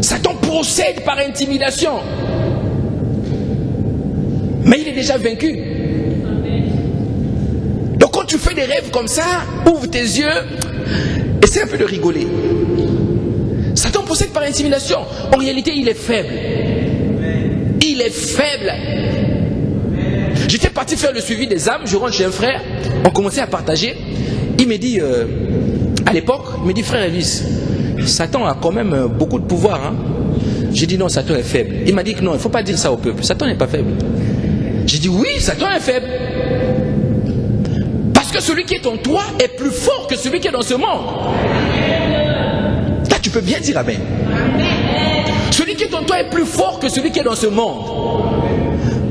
Satan procède par intimidation. Mais il est déjà vaincu. Donc quand tu fais des rêves comme ça, ouvre tes yeux, essaie un peu de rigoler. Satan procède par intimidation. En réalité, il est faible. Il est faible. J'étais parti faire le suivi des âmes, je rentre chez un frère, on commençait à partager. Il me dit, à l'époque, il me dit, frère Elvis, Satan a quand même beaucoup de pouvoir. Hein? J'ai dit non, Satan est faible. Il m'a dit que non, il ne faut pas dire ça au peuple. Satan n'est pas faible. J'ai dit oui, Satan est faible. Parce que celui qui est en toi est plus fort que celui qui est dans ce monde. Là, tu peux bien dire amen. Celui qui est en toi est plus fort que celui qui est dans ce monde.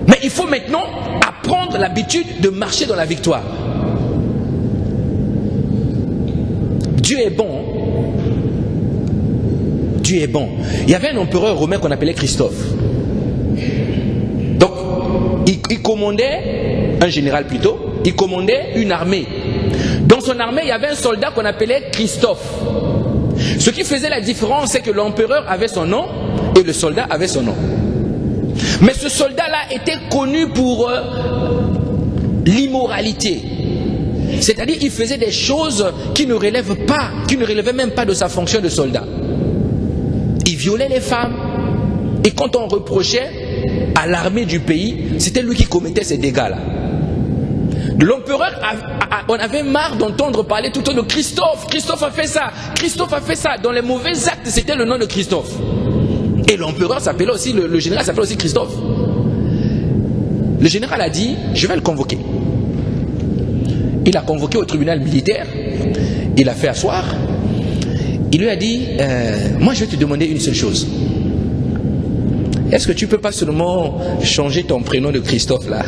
Mais il faut maintenant apprendre l'habitude de marcher dans la victoire. Dieu est bon. Dieu est bon. Il y avait un empereur romain qu'on appelait Christophe. Donc, il commandait, un général plutôt, il commandait une armée. Dans son armée, il y avait un soldat qu'on appelait Christophe. Ce qui faisait la différence, c'est que l'empereur avait son nom et le soldat avait son nom. Mais ce soldat-là était connu pour l'immoralité. C'est-à-dire qu'il faisait des choses qui ne relèvent pas, qui ne relevaient même pas de sa fonction de soldat. Il violait les femmes. Et quand on reprochait à l'armée du pays, c'était lui qui commettait ces dégâts-là. L'empereur, on avait marre d'entendre parler tout le temps de Christophe. Christophe a fait ça. Christophe a fait ça. Dans les mauvais actes, c'était le nom de Christophe. Et l'empereur s'appelait aussi, le général s'appelait aussi Christophe. Le général a dit, je vais le convoquer. Il a convoqué au tribunal militaire. Il l'a fait asseoir. Il lui a dit, moi je vais te demander une seule chose. Est-ce que tu ne peux pas seulement changer ton prénom de Christophe là?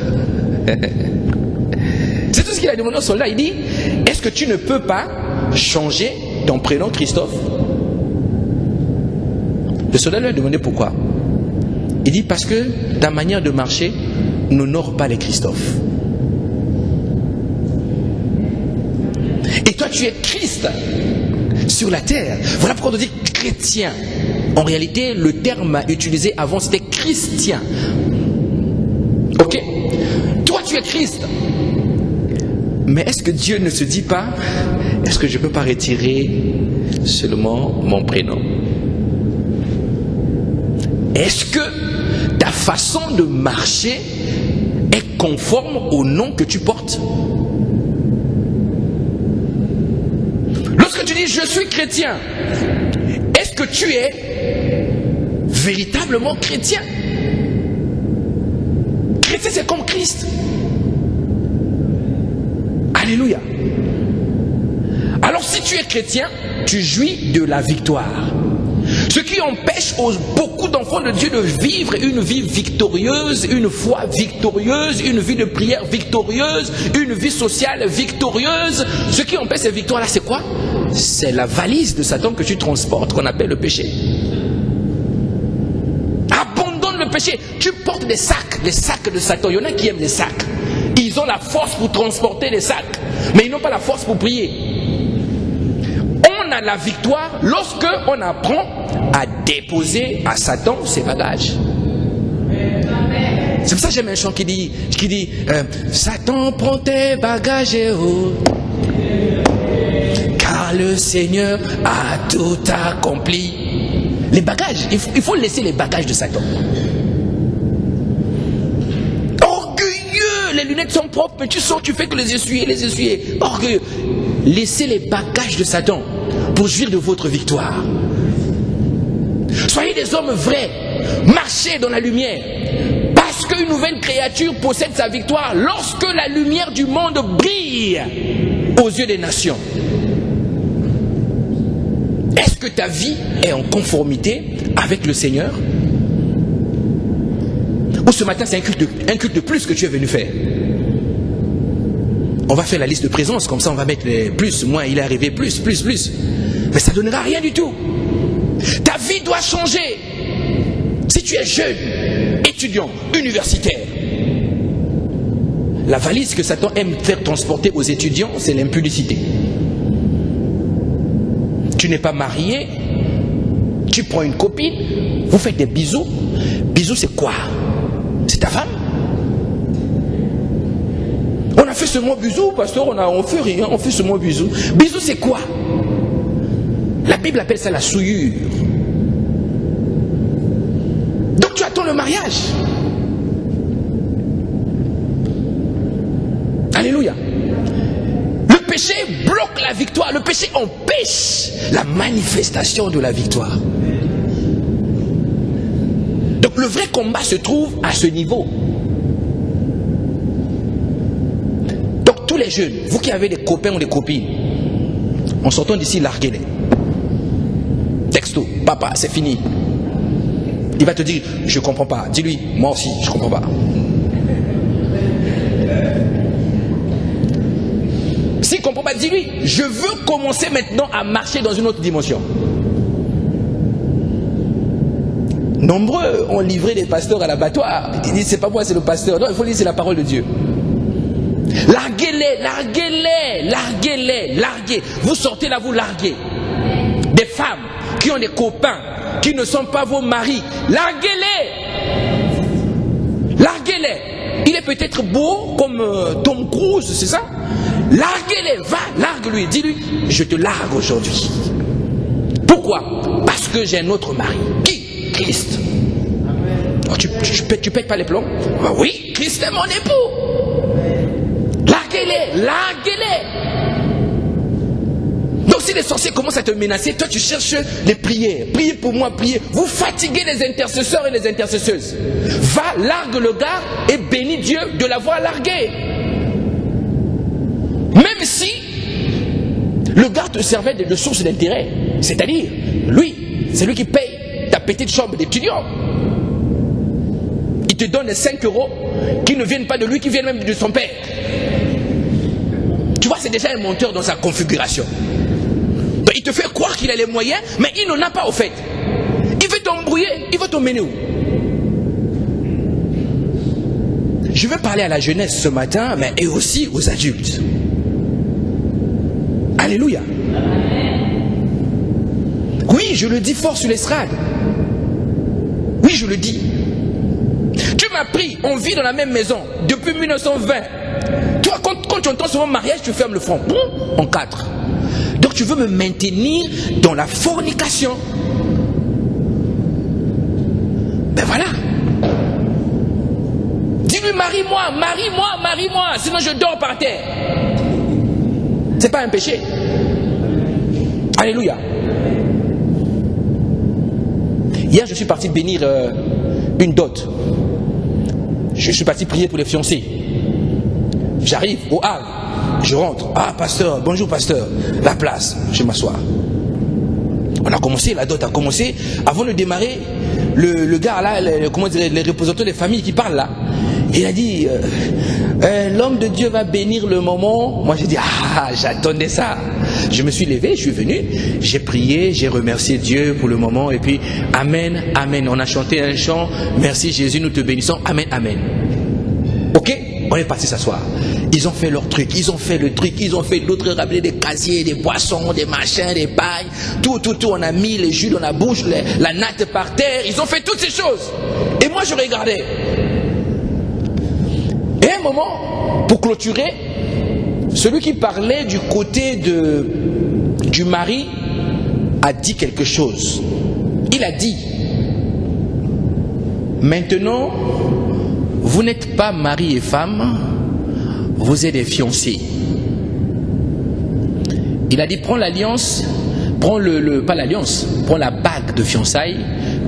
C'est tout ce qu'il a demandé au soldat. Il dit, est-ce que tu ne peux pas changer ton prénom Christophe? Le soldat lui a demandé pourquoi. Il dit, parce que ta manière de marcher n'honore pas les Christophe. Et toi tu es Christ sur la terre. Voilà pourquoi on dit chrétien. En réalité, le terme utilisé avant, c'était chrétien. Ok? Toi, tu es Christ. Mais est-ce que Dieu ne se dit pas, est-ce que je ne peux pas retirer seulement mon prénom? Est-ce que ta façon de marcher est conforme au nom que tu portes? Lorsque tu dis je suis chrétien, est-ce que tu es véritablement chrétien? Chrétien, c'est comme Christ. Alléluia. Alors si tu es chrétien, tu jouis de la victoire. Ce qui empêche beaucoup d'enfants de Dieu de vivre une vie victorieuse, une foi victorieuse, une vie de prière victorieuse, une vie sociale victorieuse. Ce qui empêche ces victoires-là, c'est quoi? C'est la valise de Satan que tu transportes, qu'on appelle le péché. Abandonne le péché. Tu portes des sacs de Satan. Il y en a qui aiment les sacs. Ils ont la force pour transporter les sacs, mais ils n'ont pas la force pour prier. On a la victoire lorsque on apprend à déposer à Satan ses bagages. C'est pour ça que j'aime un chant qui dit Satan, prends tes bagages, car le Seigneur a tout accompli. Les bagages, il faut laisser les bagages de Satan. Les lunettes sont propres, mais tu sors, tu fais que les essuyer. Orgueilleux. Laissez les bagages de Satan pour jouir de votre victoire. Soyez des hommes vrais. Marchez dans la lumière. Parce qu'une nouvelle créature possède sa victoire lorsque la lumière du monde brille aux yeux des nations. Est-ce que ta vie est en conformité avec le Seigneur? Ou ce matin, c'est un culte de plus que tu es venu faire? On va faire la liste de présence, comme ça on va mettre les plus, moins, il est arrivé plus. Mais ça ne donnera rien du tout. Ta vie doit changer. Si tu es jeune, étudiant, universitaire, la valise que Satan aime faire transporter aux étudiants, c'est l'impudicité. Tu n'es pas marié, tu prends une copine, vous faites des bisous. Bisous, c'est quoi? C'est ta femme? On a fait ce mot bisou, pasteur, on fait rien, on fait ce mot bisou. Bisou, c'est quoi? La Bible appelle ça la souillure. Donc tu attends le mariage. Alléluia. Le péché bloque la victoire. Le péché empêche la manifestation de la victoire. Donc le vrai combat se trouve à ce niveau. Donc tous les jeunes, vous qui avez des copains ou des copines, en sortant d'ici, larguez-les. Texto, papa, c'est fini. Il va te dire, je comprends pas. Dis-lui, moi aussi, je comprends pas. S'il ne comprend pas, dis-lui, je veux commencer maintenant à marcher dans une autre dimension. Nombreux ont livré des pasteurs à l'abattoir. Ils disent, c'est pas moi, c'est le pasteur. Non, il faut dire, c'est la parole de Dieu. Larguez-les, larguez-les, larguez-les, larguez. Vous sortez là, vous larguez. Des femmes qui ont des copains, qui ne sont pas vos maris. Larguez-les. Larguez-les. Il est peut-être beau comme Tom Cruise, c'est ça? Larguez-les, va, largue-lui. Dis-lui, je te largue aujourd'hui. Pourquoi? Parce que j'ai un autre mari. Qui? Christ. Oh, tu pètes pas les plombs? Ben oui, Christ est mon époux. Larguez-les, larguez-les. Donc si les sorciers commencent à te menacer, toi tu cherches les prières. Priez pour moi, priez. Vous fatiguez les intercesseurs et les intercesseuses. Va, largue le gars et bénis Dieu de l'avoir largué. Même si le gars te servait de source d'intérêt. C'est-à-dire, lui, c'est lui qui paye ta petite chambre d'étudiant. Il te donne les 5 € qui ne viennent pas de lui, qui viennent même de son père. Tu vois, c'est déjà un menteur dans sa configuration. Donc, il te fait croire qu'il a les moyens, mais il n'en a pas au fait. Il veut t'embrouiller, il veut t'emmener où? Je vais parler à la jeunesse ce matin, mais et aussi aux adultes. Alléluia. Oui, je le dis fort sur l'estrade. Oui, je le dis. Tu m'as pris, on vit dans la même maison depuis 1920. Toi, quand tu entends ce mot mariage, tu fermes le front. En 4. Donc tu veux me maintenir dans la fornication. Ben voilà. Dis-lui, marie-moi, marie-moi, marie-moi, sinon je dors par terre. C'est pas un péché. Alléluia. Hier, je suis parti bénir une dot. Je suis parti prier pour les fiancés. J'arrive au Havre. Je rentre. Ah, pasteur, bonjour pasteur. La place, je m'assois. On a commencé, la dot a commencé. Avant de démarrer, le gars là, comment dire, les représentants des familles qui parlent là, il a dit l'homme de Dieu va bénir le moment. Moi j'ai dit j'attendais ça. Je me suis levé, je suis venu, j'ai prié, j'ai remercié Dieu pour le moment et puis amen, amen. On a chanté un chant, merci Jésus, nous te bénissons, amen, amen. Ok, on est parti s'asseoir. Ils ont fait leur truc, ils ont fait le truc, ils ont fait d'autres ramener des casiers, des boissons, des machins, des pailles, tout, on a mis les jus dans la bouche, la natte par terre, ils ont fait toutes ces choses. Et moi je regardais. Et à un moment, pour clôturer, celui qui parlait du côté du mari a dit quelque chose. Il a dit, maintenant, vous n'êtes pas mari et femme, vous êtes des fiancés. Il a dit, prends l'alliance, prends pas l'alliance, prends la bague de fiançailles,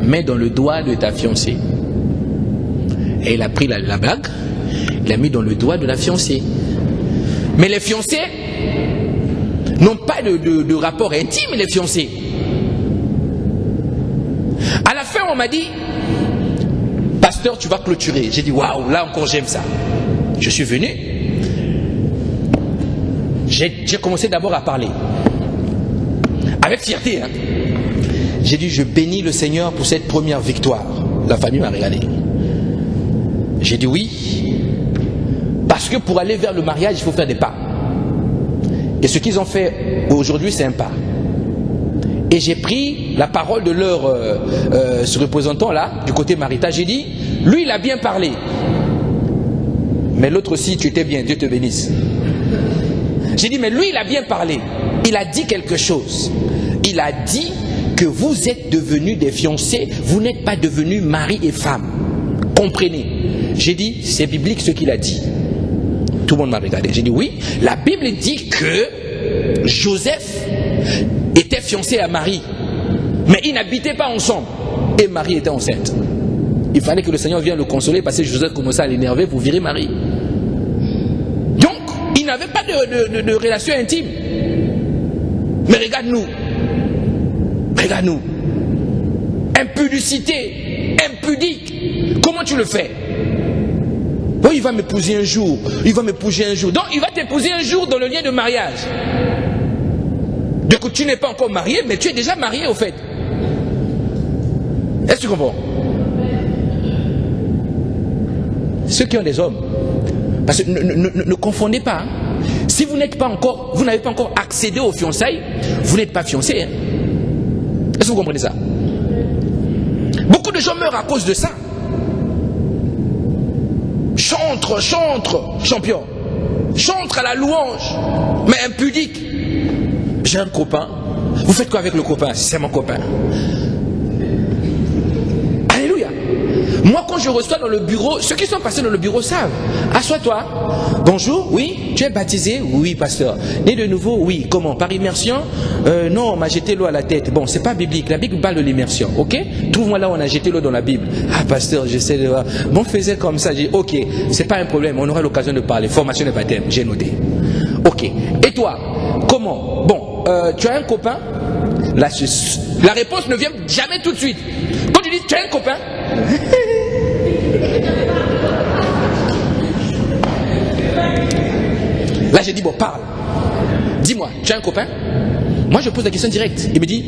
mets dans le doigt de ta fiancée. Et il a pris la bague, il l'a mis dans le doigt de la fiancée. Mais les fiancés n'ont pas de rapport intime, les fiancés. À la fin, on m'a dit, pasteur, tu vas clôturer. J'ai dit, waouh, là encore j'aime ça. Je suis venu. J'ai commencé d'abord à parler. Avec fierté. Hein. J'ai dit, je bénis le Seigneur pour cette première victoire. La famille m'a regardé. J'ai dit oui. Parce que pour aller vers le mariage, il faut faire des pas. Et ce qu'ils ont fait aujourd'hui, c'est un pas. Et j'ai pris la parole de leur ce représentant là, du côté marital. J'ai dit, lui il a bien parlé. Mais l'autre aussi, tu étais bien, Dieu te bénisse. J'ai dit, mais lui il a bien parlé. Il a dit quelque chose. Il a dit que vous êtes devenus des fiancés, vous n'êtes pas devenus mari et femme. Comprenez. J'ai dit, c'est biblique ce qu'il a dit. Tout le monde m'a regardé. J'ai dit, oui, la Bible dit que Joseph était fiancé à Marie, mais ils n'habitaient pas ensemble. Et Marie était enceinte. Il fallait que le Seigneur vienne le consoler parce que Joseph commençait à l'énerver pour virer Marie. Donc, ils n'avaient pas de relation intime. Mais regarde-nous. Regarde-nous. Impudicité, impudique. Comment tu le fais? Oh, il va m'épouser un jour. Il va m'épouser un jour. Donc, il va t'épouser un jour dans le lien de mariage. Donc, tu n'es pas encore marié, mais tu es déjà marié au fait. Est-ce que tu comprends? Ceux qui ont des hommes. Parce que ne confondez pas. Hein. Si vous n'êtes pas encore, vous n'avez pas encore accédé aux fiançailles, vous n'êtes pas fiancé. Hein. Est-ce que vous comprenez ça? Beaucoup de gens meurent à cause de ça. Chantre, champion. Chantre à la louange, mais impudique. J'ai un copain. Vous faites quoi avec le copain? C'est mon copain. Alléluia. Moi, quand je reçois dans le bureau, ceux qui sont passés dans le bureau savent. Assois-toi. Bonjour, oui. Tu es baptisé? Oui, pasteur. Né de nouveau? Oui. Comment? Par immersion? Non, on m'a jeté l'eau à la tête. Bon, c'est pas biblique. La Bible parle de l'immersion. Ok? Trouve-moi là où on a jeté l'eau dans la Bible. Ah, pasteur, j'essaie de voir. Bon, faisait comme ça. J'ai dit, ok, c'est pas un problème. On aura l'occasion de parler. Formation de baptême. J'ai noté. Ok. Et toi? Comment? Bon, tu as un copain? La réponse ne vient jamais tout de suite. Quand tu dis, tu as un copain? Là, j'ai dit, bon, parle. Dis-moi, tu as un copain? Moi, je pose la question directe. Il me dit,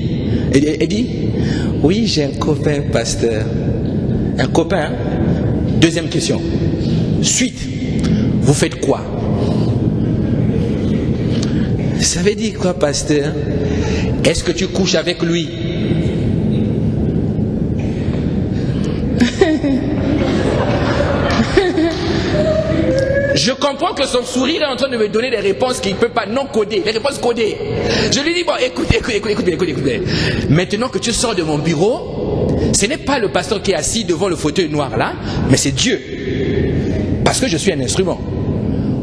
il dit, oui, j'ai un copain, pasteur. Un copain, hein? Deuxième question. Suite, vous faites quoi? Ça veut dire quoi, pasteur? Est-ce que tu couches avec lui? Je comprends que son sourire est en train de me donner des réponses qu'il ne peut pas non coder, des réponses codées. Je lui dis, bon, écoute. Maintenant que tu sors de mon bureau, ce n'est pas le pasteur qui est assis devant le fauteuil noir là, mais c'est Dieu. Parce que je suis un instrument.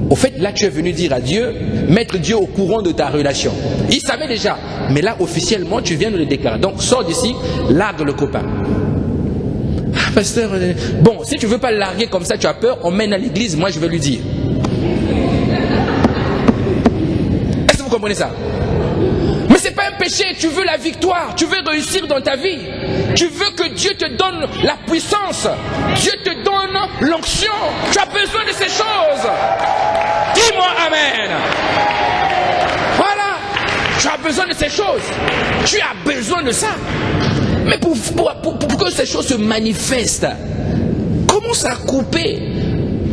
Au fait, là, tu es venu dire à Dieu, mettre Dieu au courant de ta relation. Il savait déjà, mais là, officiellement, tu viens de le déclarer. Donc, sors d'ici, largue le copain. Ah, pasteur, bon, si tu ne veux pas le larguer comme ça, tu as peur, on mène à l'église, moi je vais lui dire. Est-ce que vous comprenez ça? Mais ce n'est pas un péché, tu veux la victoire, tu veux réussir dans ta vie. Tu veux que Dieu te donne la puissance. Dieu te donne l'onction. Tu as besoin de ces choses. Dis-moi Amen. Voilà. Tu as besoin de ces choses. Tu as besoin de ça. Mais pour que ces choses se manifestent, commence à couper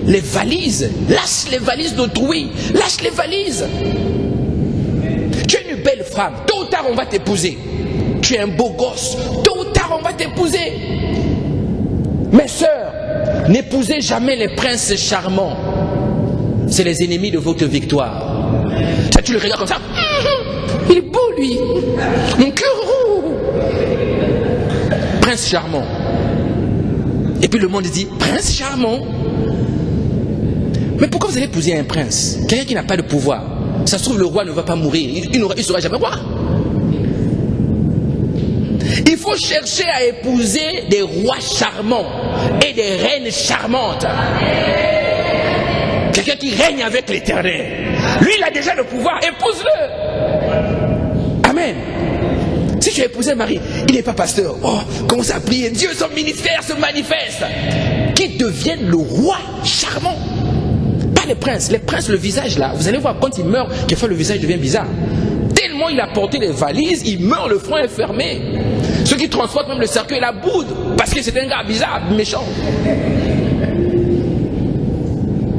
les valises. Lâche les valises d'autrui. Lâche les valises. Tu es une belle femme. Tôt ou tard, on va t'épouser. Tu es un beau gosse. Tôt ou tard, on va t'épouser. Mes sœurs, n'épousez jamais les princes charmants. C'est les ennemis de votre victoire. Ça, tu le regardes comme ça. Il est beau, lui. Mon cœur. Prince charmant. Et puis le monde dit, prince charmant. Mais pourquoi vous allez épouser un prince? Quelqu'un qui n'a pas de pouvoir. Ça se trouve, le roi ne va pas mourir. Il ne sera jamais roi. Il faut chercher à épouser des rois charmants et des reines charmantes. Quelqu'un qui règne avec l'Éternel. Lui, il a déjà le pouvoir. Épouse-le. Amen. Si tu as épousé un mari, il n'est pas pasteur. Oh, commence à prier. Dieu, son ministère se manifeste. Qu'il devienne le roi charmant. Pas les princes. Les princes, le visage là, vous allez voir quand il meurt, quelquefois le visage devient bizarre. Tellement il a porté les valises, il meurt, le front est fermé. Ceux qui transportent même le cercueil la boude, parce que c'est un gars bizarre, méchant.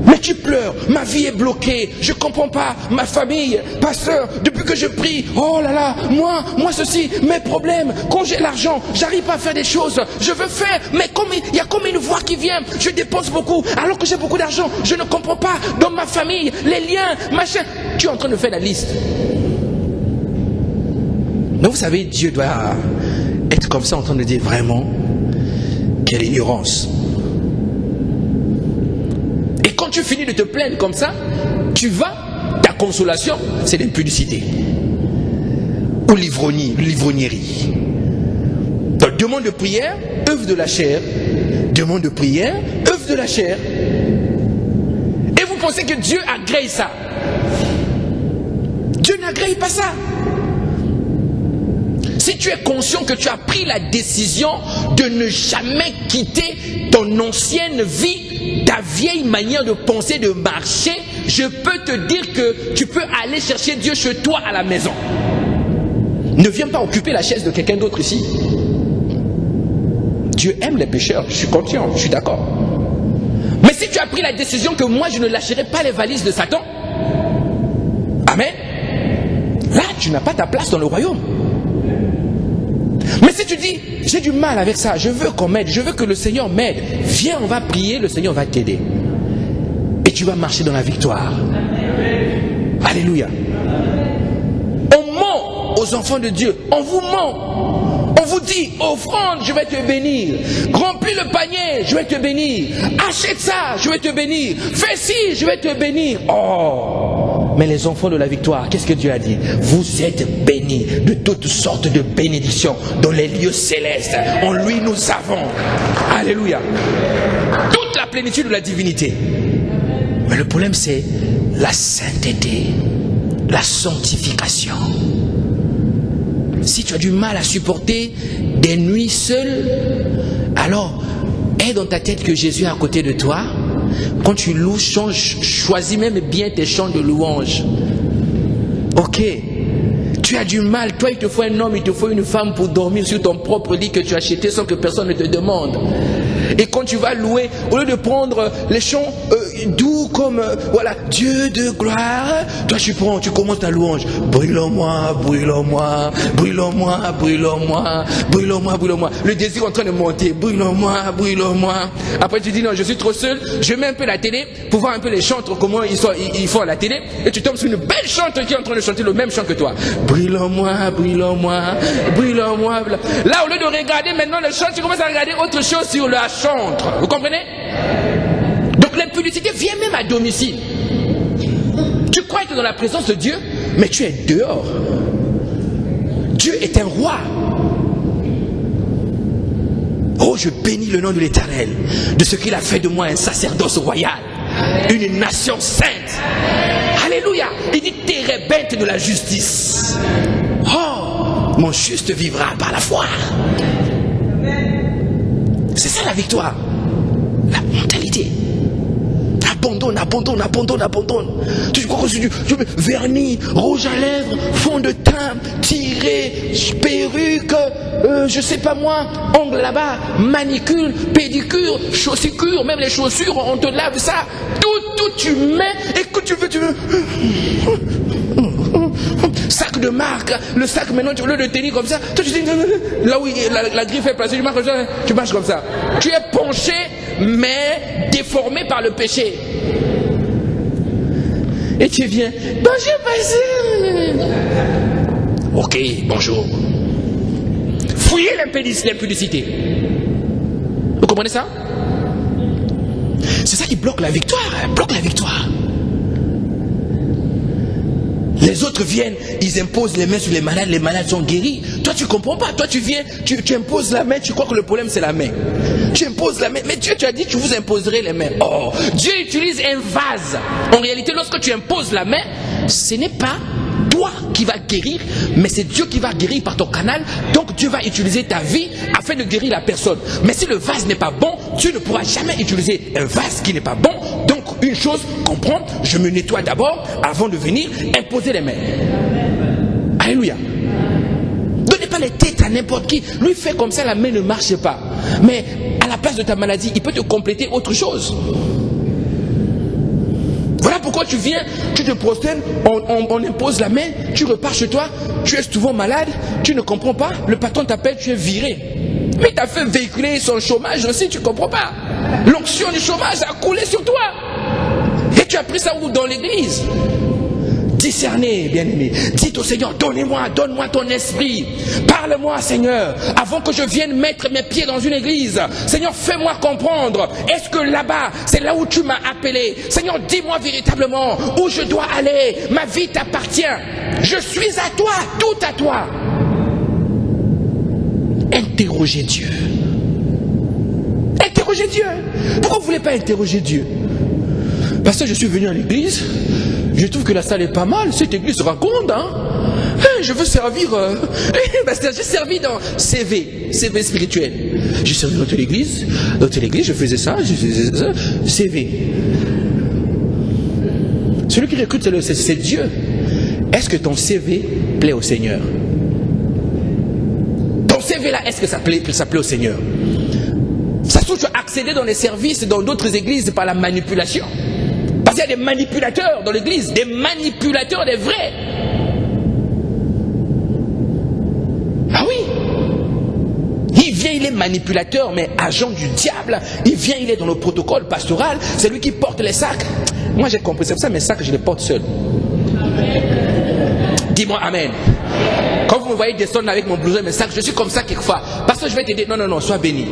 Mais tu pleures, ma vie est bloquée, je ne comprends pas, ma famille, pasteur, depuis que je prie, oh là là, moi ceci, mes problèmes, quand j'ai l'argent, j'arrive pas à faire des choses, je veux faire, mais il y a comme une voix qui vient, je dépense beaucoup, alors que j'ai beaucoup d'argent, je ne comprends pas, dans ma famille, les liens, machin, tu es en train de faire la liste. Mais vous savez, Dieu doit être comme ça en train de dire vraiment, quelle ignorance. Et quand tu finis de te plaindre comme ça, tu vas, ta consolation, c'est l'impudicité. Ou l'ivrognerie. Donc demande de prière, œuvre de la chair. Demande de prière, œuvre de la chair. Et vous pensez que Dieu agrée ça? Dieu n'agrée pas ça. Si tu es conscient que tu as pris la décision de ne jamais quitter ton ancienne vie, ta vieille manière de penser, de marcher, je peux te dire que tu peux aller chercher Dieu chez toi à la maison. Ne viens pas occuper la chaise de quelqu'un d'autre ici. Dieu aime les pécheurs, je suis conscient, je suis d'accord. Mais si tu as pris la décision que moi je ne lâcherai pas les valises de Satan, amen, là tu n'as pas ta place dans le royaume. Mais si tu dis, j'ai du mal avec ça, je veux qu'on m'aide, je veux que le Seigneur m'aide, viens, on va prier, le Seigneur va t'aider. Et tu vas marcher dans la victoire. Alléluia. On ment aux enfants de Dieu, on vous ment. On vous dit, offrande, je vais te bénir. Remplis le panier, je vais te bénir. Achète ça, je vais te bénir. Fais ci, je vais te bénir. Oh! Mais les enfants de la victoire, qu'est-ce que Dieu a dit? Vous êtes bénis de toutes sortes de bénédictions dans les lieux célestes. En lui nous avons. Alléluia. Toute la plénitude de la divinité. Mais le problème c'est la sainteté, la sanctification. Si tu as du mal à supporter des nuits seules, alors aie dans ta tête que Jésus est à côté de toi. Quand tu loues, choisis même bien tes chants de louange. Ok. Tu as du mal, toi il te faut un homme, il te faut une femme pour dormir sur ton propre lit que tu as acheté sans que personne ne te demande. Et quand tu vas louer, au lieu de prendre les chants doux comme voilà, Dieu de gloire, toi tu commences ta louange. Brûle-moi, brûle-moi, brûle-moi, brûle-moi, brûle-moi, brûle-moi. Le désir est en train de monter. Brûle-moi, brûle-moi. Après tu dis non, je suis trop seul, je mets un peu la télé pour voir un peu les chantres, comment ils font à la télé. Et tu tombes sur une belle chanteuse qui est en train de chanter le même chant que toi. Brûle-moi, brûle-moi, brûle-moi. Là, au lieu de regarder maintenant le chant, tu commences à regarder autre chose sur la chantre. Vous comprenez? Donc l'impudicité vient même à domicile. Tu crois être dans la présence de Dieu, mais tu es dehors. Dieu est un roi. Oh, je bénis le nom de l'Éternel, de ce qu'il a fait de moi un sacerdoce royal, une nation sainte. Alléluia. Il dit térébinthe de la justice. Oh, Mon juste vivra par la foi. C'est ça la victoire. La mentalité. Abandonne, abandonne, abandonne, abandonne. Tu crois que tu vernis, rouge à lèvres, fond de teint, tiré, perruque, je sais pas moi, ongle là-bas, manicure, pédicure, chaussicure, même les chaussures, on te lave ça. Tout tu mets et que tu veux. Sac de marque, le sac maintenant tu veux le tenir comme ça. Toi tu dis là où la griffe est placée, tu marches comme ça. Tu es penché mais déformé par le péché. Et tu viens, bonjour, pasteur. Ok, bonjour. Fouillez l'impudicité. Vous comprenez ça? C'est ça qui bloque la victoire, bloque la victoire. Les autres viennent, ils imposent les mains sur les malades sont guéris. Toi tu comprends pas, toi tu viens, tu imposes la main, tu crois que le problème c'est la main. Tu imposes la main, mais Dieu tu as dit que je vous imposerai les mains. Oh, Dieu utilise un vase. En réalité, lorsque tu imposes la main, ce n'est pas toi qui va guérir, mais c'est Dieu qui va guérir par ton canal. Donc Dieu va utiliser ta vie afin de guérir la personne. Mais si le vase n'est pas bon, tu ne pourras jamais utiliser un vase qui n'est pas bon. Donc une chose, comprends, je me nettoie d'abord avant de venir imposer les mains. Alléluia. Donnez pas les têtes à n'importe qui. Lui fait comme ça, la main ne marche pas. Mais à la place de ta maladie, il peut te compléter autre chose. Voilà pourquoi tu viens, tu te prosternes, on impose la main, tu repars chez toi, tu es souvent malade, tu ne comprends pas, le patron t'appelle, tu es viré. Mais tu as fait véhiculer son chômage aussi, tu ne comprends pas. L'onction du chômage a coulé sur toi. Et tu as pris ça où? Dans l'église. Discernez, bien-aimé. Dites au Seigneur, donne-moi ton esprit. Parle-moi, Seigneur, avant que je vienne mettre mes pieds dans une église. Seigneur, fais-moi comprendre. Est-ce que là-bas, c'est là où tu m'as appelé? Seigneur, dis-moi véritablement où je dois aller. Ma vie t'appartient. Je suis à toi, tout à toi. Interrogez Dieu. Interrogez Dieu. Pourquoi vous ne voulez pas interroger Dieu? Parce que je suis venu à l'église. Je trouve que la salle est pas mal. Cette église raconte, hein. Je veux servir. J'ai servi dans CV spirituel. J'ai servi dans telle église, je faisais ça, CV. Celui qui recrute, c'est Dieu. Est-ce que ton CV plaît au Seigneur? Ton CV là, est-ce que ça plaît au Seigneur? Ça se trouve, tu as accédé dans les services dans d'autres églises par la manipulation. Parce qu'il y a des manipulateurs dans l'église, des manipulateurs des vrais. Ah oui. Il vient, il est manipulateur, mais agent du diable. Il vient, il est dans le protocole pastoral. C'est lui qui porte les sacs. Moi j'ai compris, c'est pour ça mes sacs, je les porte seul. Dis-moi amen. Quand vous me voyez descendre avec mon blouson et mes sacs, je suis comme ça quelquefois. Parce que je vais t'aider. Non, sois béni.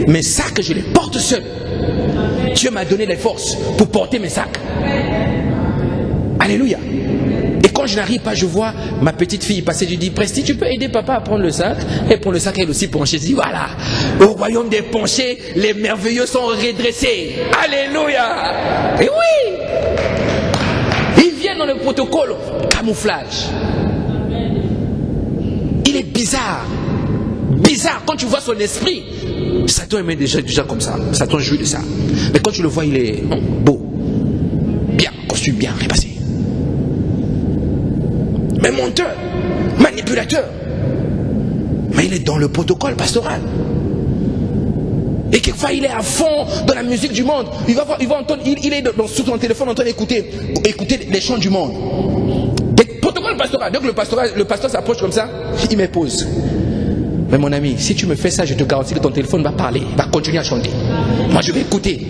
Mes sacs, je les porte seul. Dieu m'a donné les forces pour porter mes sacs. Alléluia. Et quand je n'arrive pas, je vois ma petite fille passer. Je dis, Presti, tu peux aider papa à prendre le sac? Et prendre le sac, elle aussi pencher. Je dis, voilà, au royaume des penchés, les merveilleux sont redressés. Alléluia. Et oui, il vient dans le protocole camouflage. Il est bizarre. Bizarre, quand tu vois son esprit, Satan aimait déjà comme ça. Satan jouit de ça. Mais quand tu le vois, il est beau, bien, costume bien repassé. Mais menteur, manipulateur. Mais il est dans le protocole pastoral. Et quelquefois, il est à fond dans la musique du monde. Il va entendre, il est sur son téléphone en train d'écouter les chants du monde. Le protocole pastoral. Donc le pasteur s'approche comme ça, il me pose. Mais mon ami, si tu me fais ça, je te garantis que ton téléphone va parler, va continuer à chanter. Moi, je vais écouter.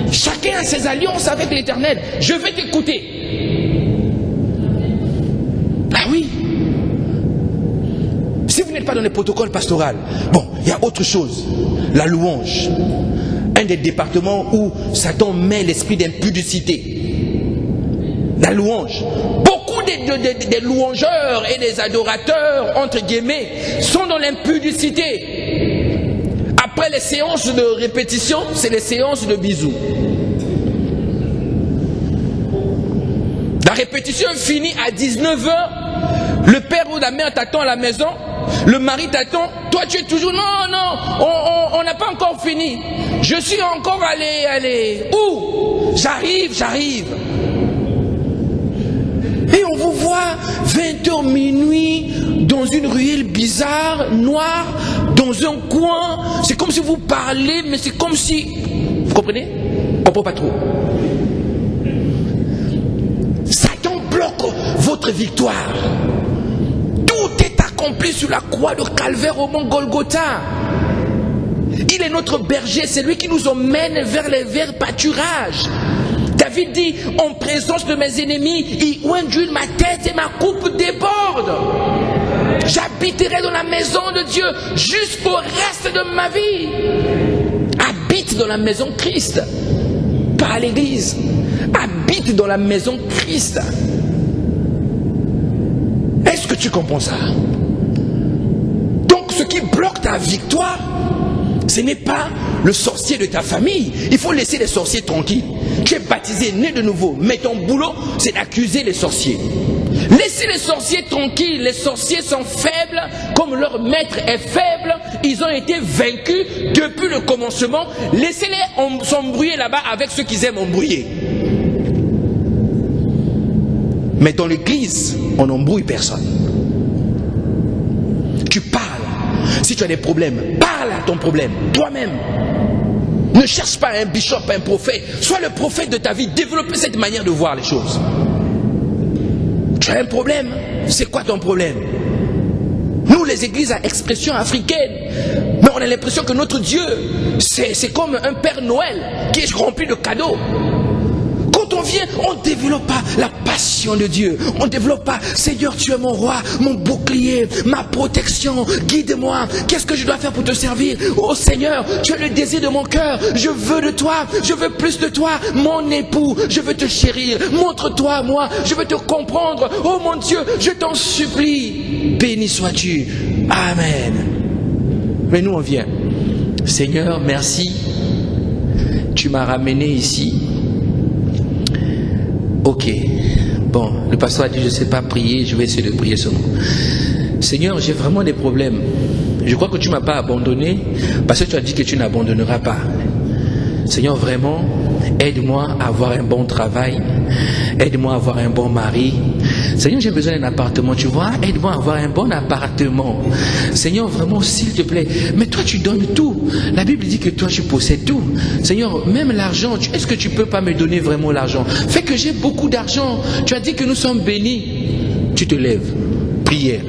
Chacun a ses alliances avec l'Éternel. Je vais t'écouter. Ah oui. Si vous n'êtes pas dans les protocoles pastoraux, bon, il y a autre chose. La louange. Un des départements où Satan met l'esprit d'impudicité. La louange. Beaucoup des louangeurs et des adorateurs, entre guillemets, sont dans l'impudicité. Après les séances de répétition, c'est les séances de bisous. La répétition finit à 19h. Le père ou la mère t'attend à la maison, le mari t'attend, toi tu es toujours, non, on n'a pas encore fini. Je suis encore allé, où? J'arrive. Et on vous voit 20h minuit dans une ruelle bizarre, noire, dans un coin. C'est comme si vous parlez, mais c'est comme si... Vous comprenez? On ne comprend pas trop. Satan bloque votre victoire. Tout est accompli sur la croix de Calvaire au mont Golgotha. Il est notre berger, c'est lui qui nous emmène vers les verts pâturages. David dit, en présence de mes ennemis, il oint d'huile ma tête et ma coupe déborde. J'habiterai dans la maison de Dieu jusqu'au reste de ma vie. Habite dans la maison Christ, pas à l'église. Habite dans la maison Christ. Est-ce que tu comprends ça? Donc ce qui bloque ta victoire, ce n'est pas le sorcier de ta famille. Il faut laisser les sorciers tranquilles. Tu es baptisé, né de nouveau, mais ton boulot, c'est d'accuser les sorciers. Laissez les sorciers tranquilles. Les sorciers sont faibles, comme leur maître est faible. Ils ont été vaincus depuis le commencement. Laissez-les s'embrouiller là-bas avec ceux qui aiment embrouiller. Mais dans l'église, on n'embrouille personne. Tu parles. Si tu as des problèmes, parle à ton problème, toi-même. Ne cherche pas un bishop, un prophète. Sois le prophète de ta vie. Développe cette manière de voir les choses. Tu as un problème. C'est quoi ton problème? Nous, les églises à expression africaine, mais on a l'impression que notre Dieu, c'est comme un Père Noël qui est rempli de cadeaux. Quand on vient, on ne développe pas la passion de Dieu. On ne développe pas, Seigneur, tu es mon roi, mon bouclier, ma protection, guide-moi. Qu'est-ce que je dois faire pour te servir? Oh Seigneur, tu as le désir de mon cœur. Je veux de toi, je veux plus de toi. Mon époux, je veux te chérir. Montre-toi à moi, je veux te comprendre. Oh mon Dieu, je t'en supplie. Béni sois-tu. Amen. Mais nous, on vient. Seigneur, merci. Tu m'as ramené ici. Ok, bon, le pasteur a dit je ne sais pas prier, je vais essayer de prier seulement. Seigneur, j'ai vraiment des problèmes. Je crois que tu ne m'as pas abandonné parce que tu as dit que tu n'abandonneras pas. Seigneur, vraiment, aide-moi à avoir un bon travail, aide-moi à avoir un bon mari. Seigneur, j'ai besoin d'un appartement, tu vois, aide-moi à avoir un bon appartement. Seigneur, vraiment, s'il te plaît, mais toi tu donnes tout. La Bible dit que toi tu possèdes tout. Seigneur, même l'argent, est-ce que tu ne peux pas me donner vraiment l'argent? Fais que j'ai beaucoup d'argent. Tu as dit que nous sommes bénis. Tu te lèves, prière.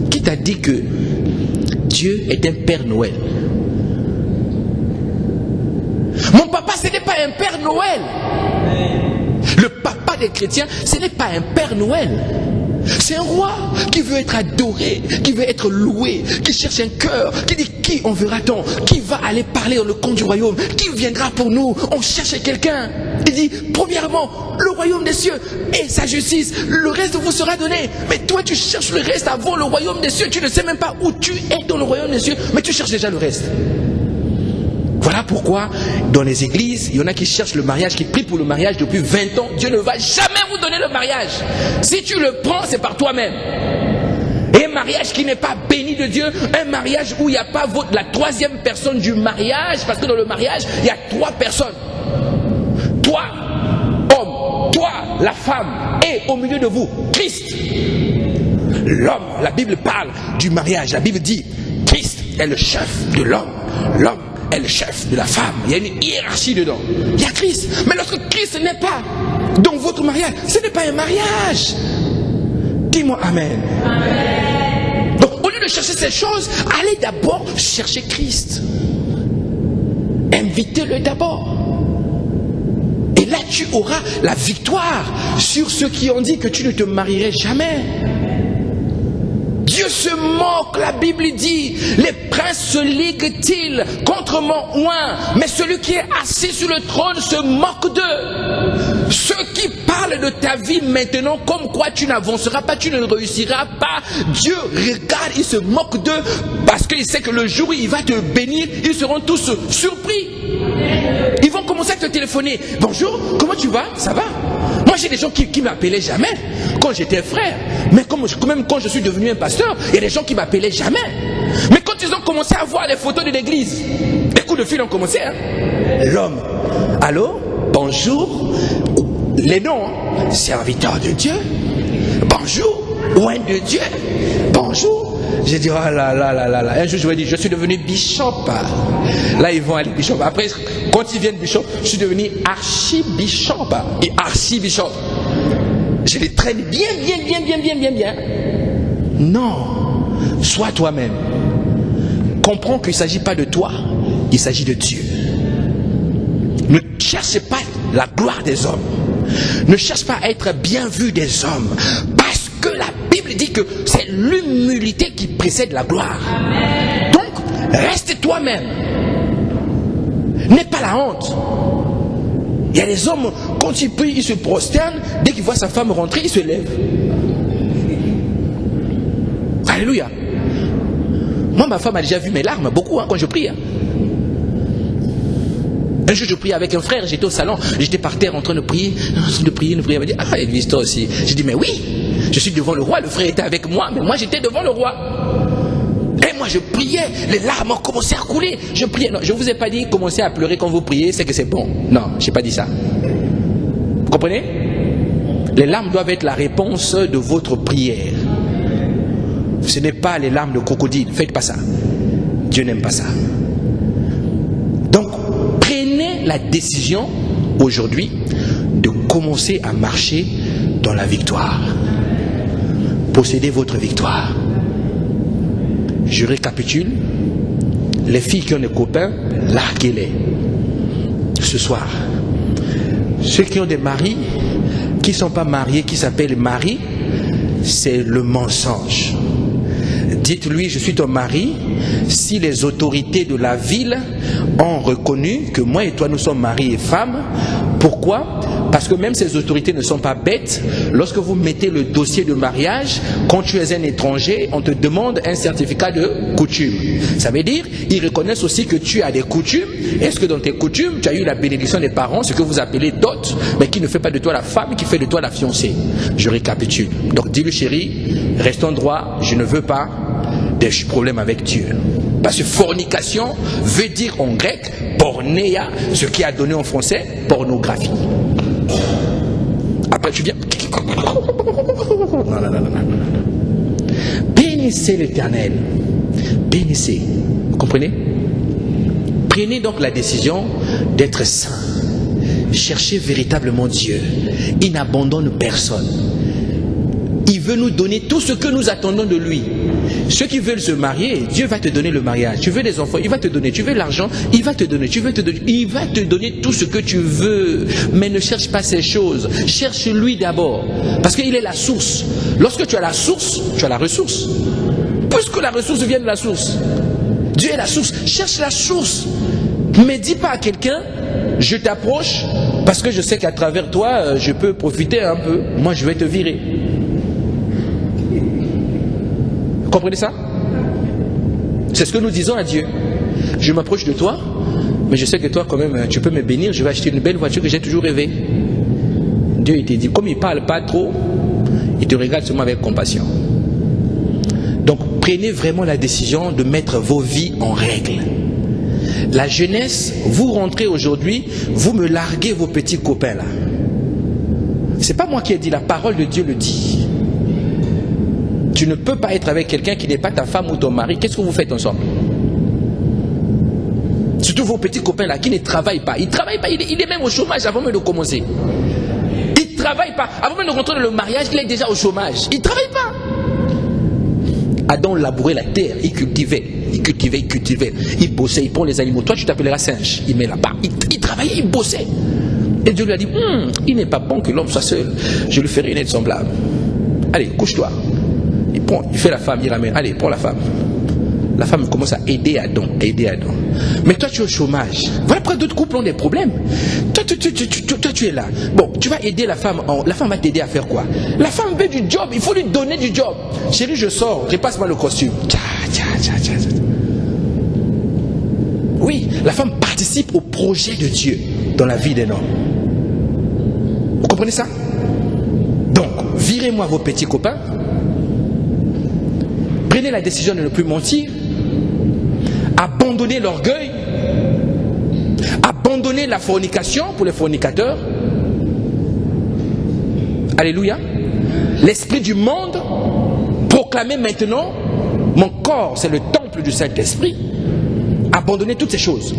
Qui t'a dit que Dieu est un Père Noël? Mon papa, ce n'est pas un Père Noël. Le papa des chrétiens, ce n'est pas un Père Noël. C'est un roi qui veut être adoré, qui veut être loué, qui cherche un cœur, qui dit qui enverra-t-on? Qui va aller parler dans le compte du royaume? Qui viendra pour nous? On cherche quelqu'un. Il dit, premièrement, le royaume des cieux et sa justice. Le reste vous sera donné. Mais toi, tu cherches le reste avant le royaume des cieux. Tu ne sais même pas où tu es dans le royaume des cieux, mais tu cherches déjà le reste. Voilà pourquoi, dans les églises, il y en a qui cherchent le mariage, qui prient pour le mariage depuis 20 ans. Dieu ne va jamais vous donner le mariage. Si tu le prends, c'est par toi-même. Et un mariage qui n'est pas béni de Dieu, un mariage où il n'y a pas la troisième personne du mariage, parce que dans le mariage, il y a 3 personnes. Toi, homme, toi, la femme, et au milieu de vous, Christ. L'homme, la Bible parle du mariage. La Bible dit, Christ est le chef de l'homme. L'homme est le chef de la femme. Il y a une hiérarchie dedans. Il y a Christ. Mais lorsque Christ n'est pas dans votre mariage, ce n'est pas un mariage. Dis-moi Amen. Amen. Donc au lieu de chercher ces choses, allez d'abord chercher Christ. Invitez-le d'abord. Et là tu auras la victoire sur ceux qui ont dit que tu ne te marierais jamais. Dieu se moque, la Bible dit, les princes se liguent-ils contre mon oint, mais celui qui est assis sur le trône se moque d'eux. Ceux qui parlent de ta vie maintenant comme quoi tu n'avanceras pas, tu ne réussiras pas, Dieu regarde, il se moque d'eux parce qu'il sait que le jour où il va te bénir, ils seront tous surpris. Ils vont commencer à te téléphoner. Bonjour, comment tu vas? Ça va? Moi, j'ai des gens qui ne m'appelaient jamais quand j'étais frère. Mais même quand je suis devenu un pasteur, il y a des gens qui ne m'appelaient jamais. Mais quand ils ont commencé à voir les photos de l'église, les coups de fil ont commencé. Hein? L'homme, allô, bonjour, les noms, hein? Serviteur de Dieu, bonjour, oint de Dieu, bonjour. J'ai dit, oh là là là là là. Un jour, je lui ai dit, je suis devenu bishop. Là, ils vont aller bishop. Après, quand ils viennent bishop, je suis devenu archibishop. Et archibishop. Je les traîne bien. Non. Sois toi-même. Comprends qu'il ne s'agit pas de toi. Il s'agit de Dieu. Ne cherche pas la gloire des hommes. Ne cherche pas à être bien vu des hommes. Parce que la Bible dit que c'est l'humilité qui précède la gloire. Donc, reste toi-même. N'aie pas la honte. Il y a des hommes, quand ils prient, ils se prosternent. Dès qu'ils voient sa femme rentrer, ils se lèvent. Alléluia. Moi, ma femme a déjà vu mes larmes, beaucoup, hein, quand je prie. Hein. Un jour, je priais avec un frère, j'étais au salon, j'étais par terre en train de prier. Il m'a dit, ah, Elvis, toi aussi. J'ai dit, mais oui, je suis devant le roi, le frère était avec moi, mais moi j'étais devant le roi. Et moi je priais, les larmes ont commencé à couler. Je priais, non, je ne vous ai pas dit commencez à pleurer quand vous priez, c'est que c'est bon. Non, je n'ai pas dit ça. Vous comprenez? Les larmes doivent être la réponse de votre prière. Ce n'est pas les larmes de crocodile, faites pas ça. Dieu n'aime pas ça. Donc, prenez la décision aujourd'hui de commencer à marcher dans la victoire. Possédez votre victoire. Je récapitule. Les filles qui ont des copains, larguez-les. Ce soir. Ceux qui ont des maris, qui ne sont pas mariés, qui s'appellent mari, c'est le mensonge. Dites-lui, je suis ton mari, si les autorités de la ville ont reconnu que moi et toi nous sommes mari et femme. Pourquoi? Parce que même ces autorités ne sont pas bêtes. Lorsque vous mettez le dossier de mariage, quand tu es un étranger, on te demande un certificat de coutume. Ça veut dire, ils reconnaissent aussi que tu as des coutumes. Est-ce que dans tes coutumes, tu as eu la bénédiction des parents, ce que vous appelez dot, mais qui ne fait pas de toi la femme, qui fait de toi la fiancée. Je récapitule. Donc dis-lui, chérie, restons droit, je ne veux pas des problèmes avec Dieu. Parce que fornication veut dire en grec pornéia, ce qui a donné en français pornographie. Après tu viens. Non. Bénissez l'Éternel. Bénissez. Vous comprenez? Prenez donc la décision d'être saint. Cherchez véritablement Dieu. Il n'abandonne personne. Il veut nous donner tout ce que nous attendons de lui. Ceux qui veulent se marier, Dieu va te donner le mariage. Tu veux des enfants, il va te donner. Tu veux l'argent, il va te donner. Il va te donner tout ce que tu veux. Mais ne cherche pas ces choses. Cherche lui d'abord. Parce qu'il est la source. Lorsque tu as la source, tu as la ressource. Puisque la ressource vient de la source. Dieu est la source. Cherche la source. Mais dis pas à quelqu'un, je t'approche parce que je sais qu'à travers toi, je peux profiter un peu. Moi, je vais te virer. Vous comprenez ça? C'est ce que nous disons à Dieu. Je m'approche de toi, mais je sais que toi quand même, tu peux me bénir, je vais acheter une belle voiture que j'ai toujours rêvé. Dieu il te dit, comme il ne parle pas trop, il te regarde seulement avec compassion. Donc prenez vraiment la décision de mettre vos vies en règle. La jeunesse, vous rentrez aujourd'hui, vous me larguez vos petits copains là. C'est pas moi qui ai dit, la parole de Dieu le dit. Tu ne peux pas être avec quelqu'un qui n'est pas ta femme ou ton mari. Qu'est-ce que vous faites ensemble? Surtout vos petits copains là qui ne travaillent pas. Il ne travaille pas, il est même au chômage avant même de commencer. Il ne travaille pas. Avant même de rentrer dans le mariage, il est déjà au chômage. Il ne travaille pas. Adam labourait la terre, il cultivait. Il bossait, il prend les animaux. Toi tu t'appelleras singe. Il met là-bas. Il travaillait, il bossait. Et Dieu lui a dit, il n'est pas bon que l'homme soit seul. Je lui ferai une aide semblable. Allez, couche-toi. Il fait la femme, il ramène. Allez, prends la femme. La femme commence à aider Adam. Mais toi, tu es au chômage. Voilà pourquoi d'autres couples ont des problèmes. Toi, tu es là. Bon, tu vas aider la femme. La femme va t'aider à faire quoi? La femme veut du job. Il faut lui donner du job. Chérie, je sors. Repasse-moi le costume. Oui, la femme participe au projet de Dieu dans la vie d'un homme. Vous comprenez ça? Virez-moi vos petits copains. Prenez la décision de ne plus mentir. Abandonnez l'orgueil. Abandonnez la fornication pour les fornicateurs. Alléluia. L'esprit du monde, proclamez maintenant, mon corps c'est le temple du Saint-Esprit. Abandonnez toutes ces choses.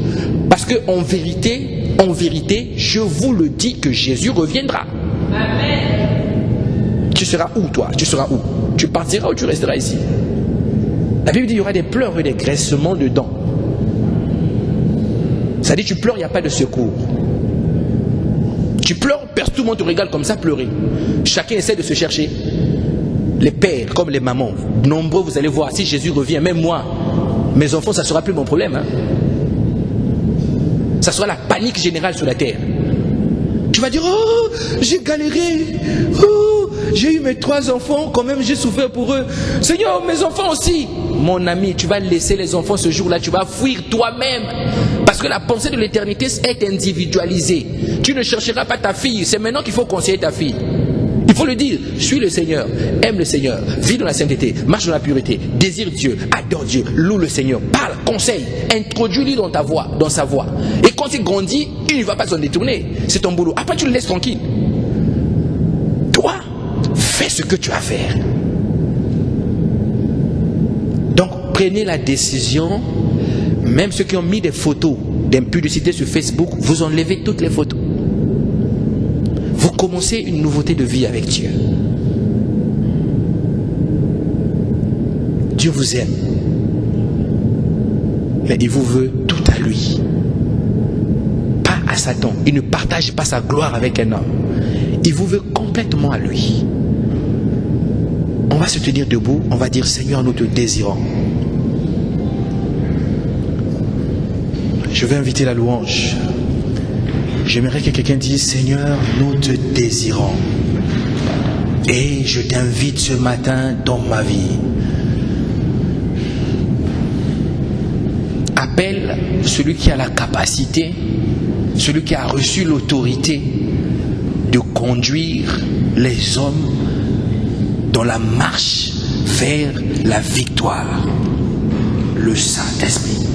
Parce que en vérité, je vous le dis que Jésus reviendra. Amen. Tu seras où toi? Tu seras où? Tu partiras ou tu resteras ici? La Bible dit qu'il y aura des pleurs et des graissements de dents. Ça dit tu pleures, il n'y a pas de secours. Tu pleures, tout le monde te regarde comme ça pleurer. Chacun essaie de se chercher. Les pères comme les mamans, nombreux vous allez voir, si Jésus revient, même moi, mes enfants, ça ne sera plus mon problème. Hein. Ça sera la panique générale sur la terre. Tu vas dire, oh, j'ai galéré, oh, j'ai eu mes 3 enfants, quand même j'ai souffert pour eux. Seigneur, mes enfants aussi. Mon ami, tu vas laisser les enfants ce jour-là, tu vas fuir toi-même. Parce que la pensée de l'éternité est individualisée. Tu ne chercheras pas ta fille, c'est maintenant qu'il faut conseiller ta fille. Il faut le dire, suis le Seigneur, aime le Seigneur, vis dans la sainteté, marche dans la pureté, désire Dieu, adore Dieu, loue le Seigneur, parle, conseille, introduis-lui dans ta voix, dans sa voix. Et quand il grandit, il ne va pas s'en détourner. C'est ton boulot. Après, tu le laisses tranquille. Toi, fais ce que tu as à faire. Donc, prenez la décision, même ceux qui ont mis des photos d'impudicité sur Facebook, vous enlevez toutes les photos. Vous commencez une nouveauté de vie avec Dieu. Dieu vous aime. Mais il vous veut tout à lui. Pas à Satan. Il ne partage pas sa gloire avec un homme. Il vous veut complètement à lui. On va se tenir debout. On va dire, Seigneur, nous te désirons. Je vais inviter la louange. J'aimerais que quelqu'un dise, Seigneur, nous te désirons. Et je t'invite ce matin dans ma vie. Appelle celui qui a la capacité, celui qui a reçu l'autorité de conduire les hommes dans la marche vers la victoire. Le Saint-Esprit.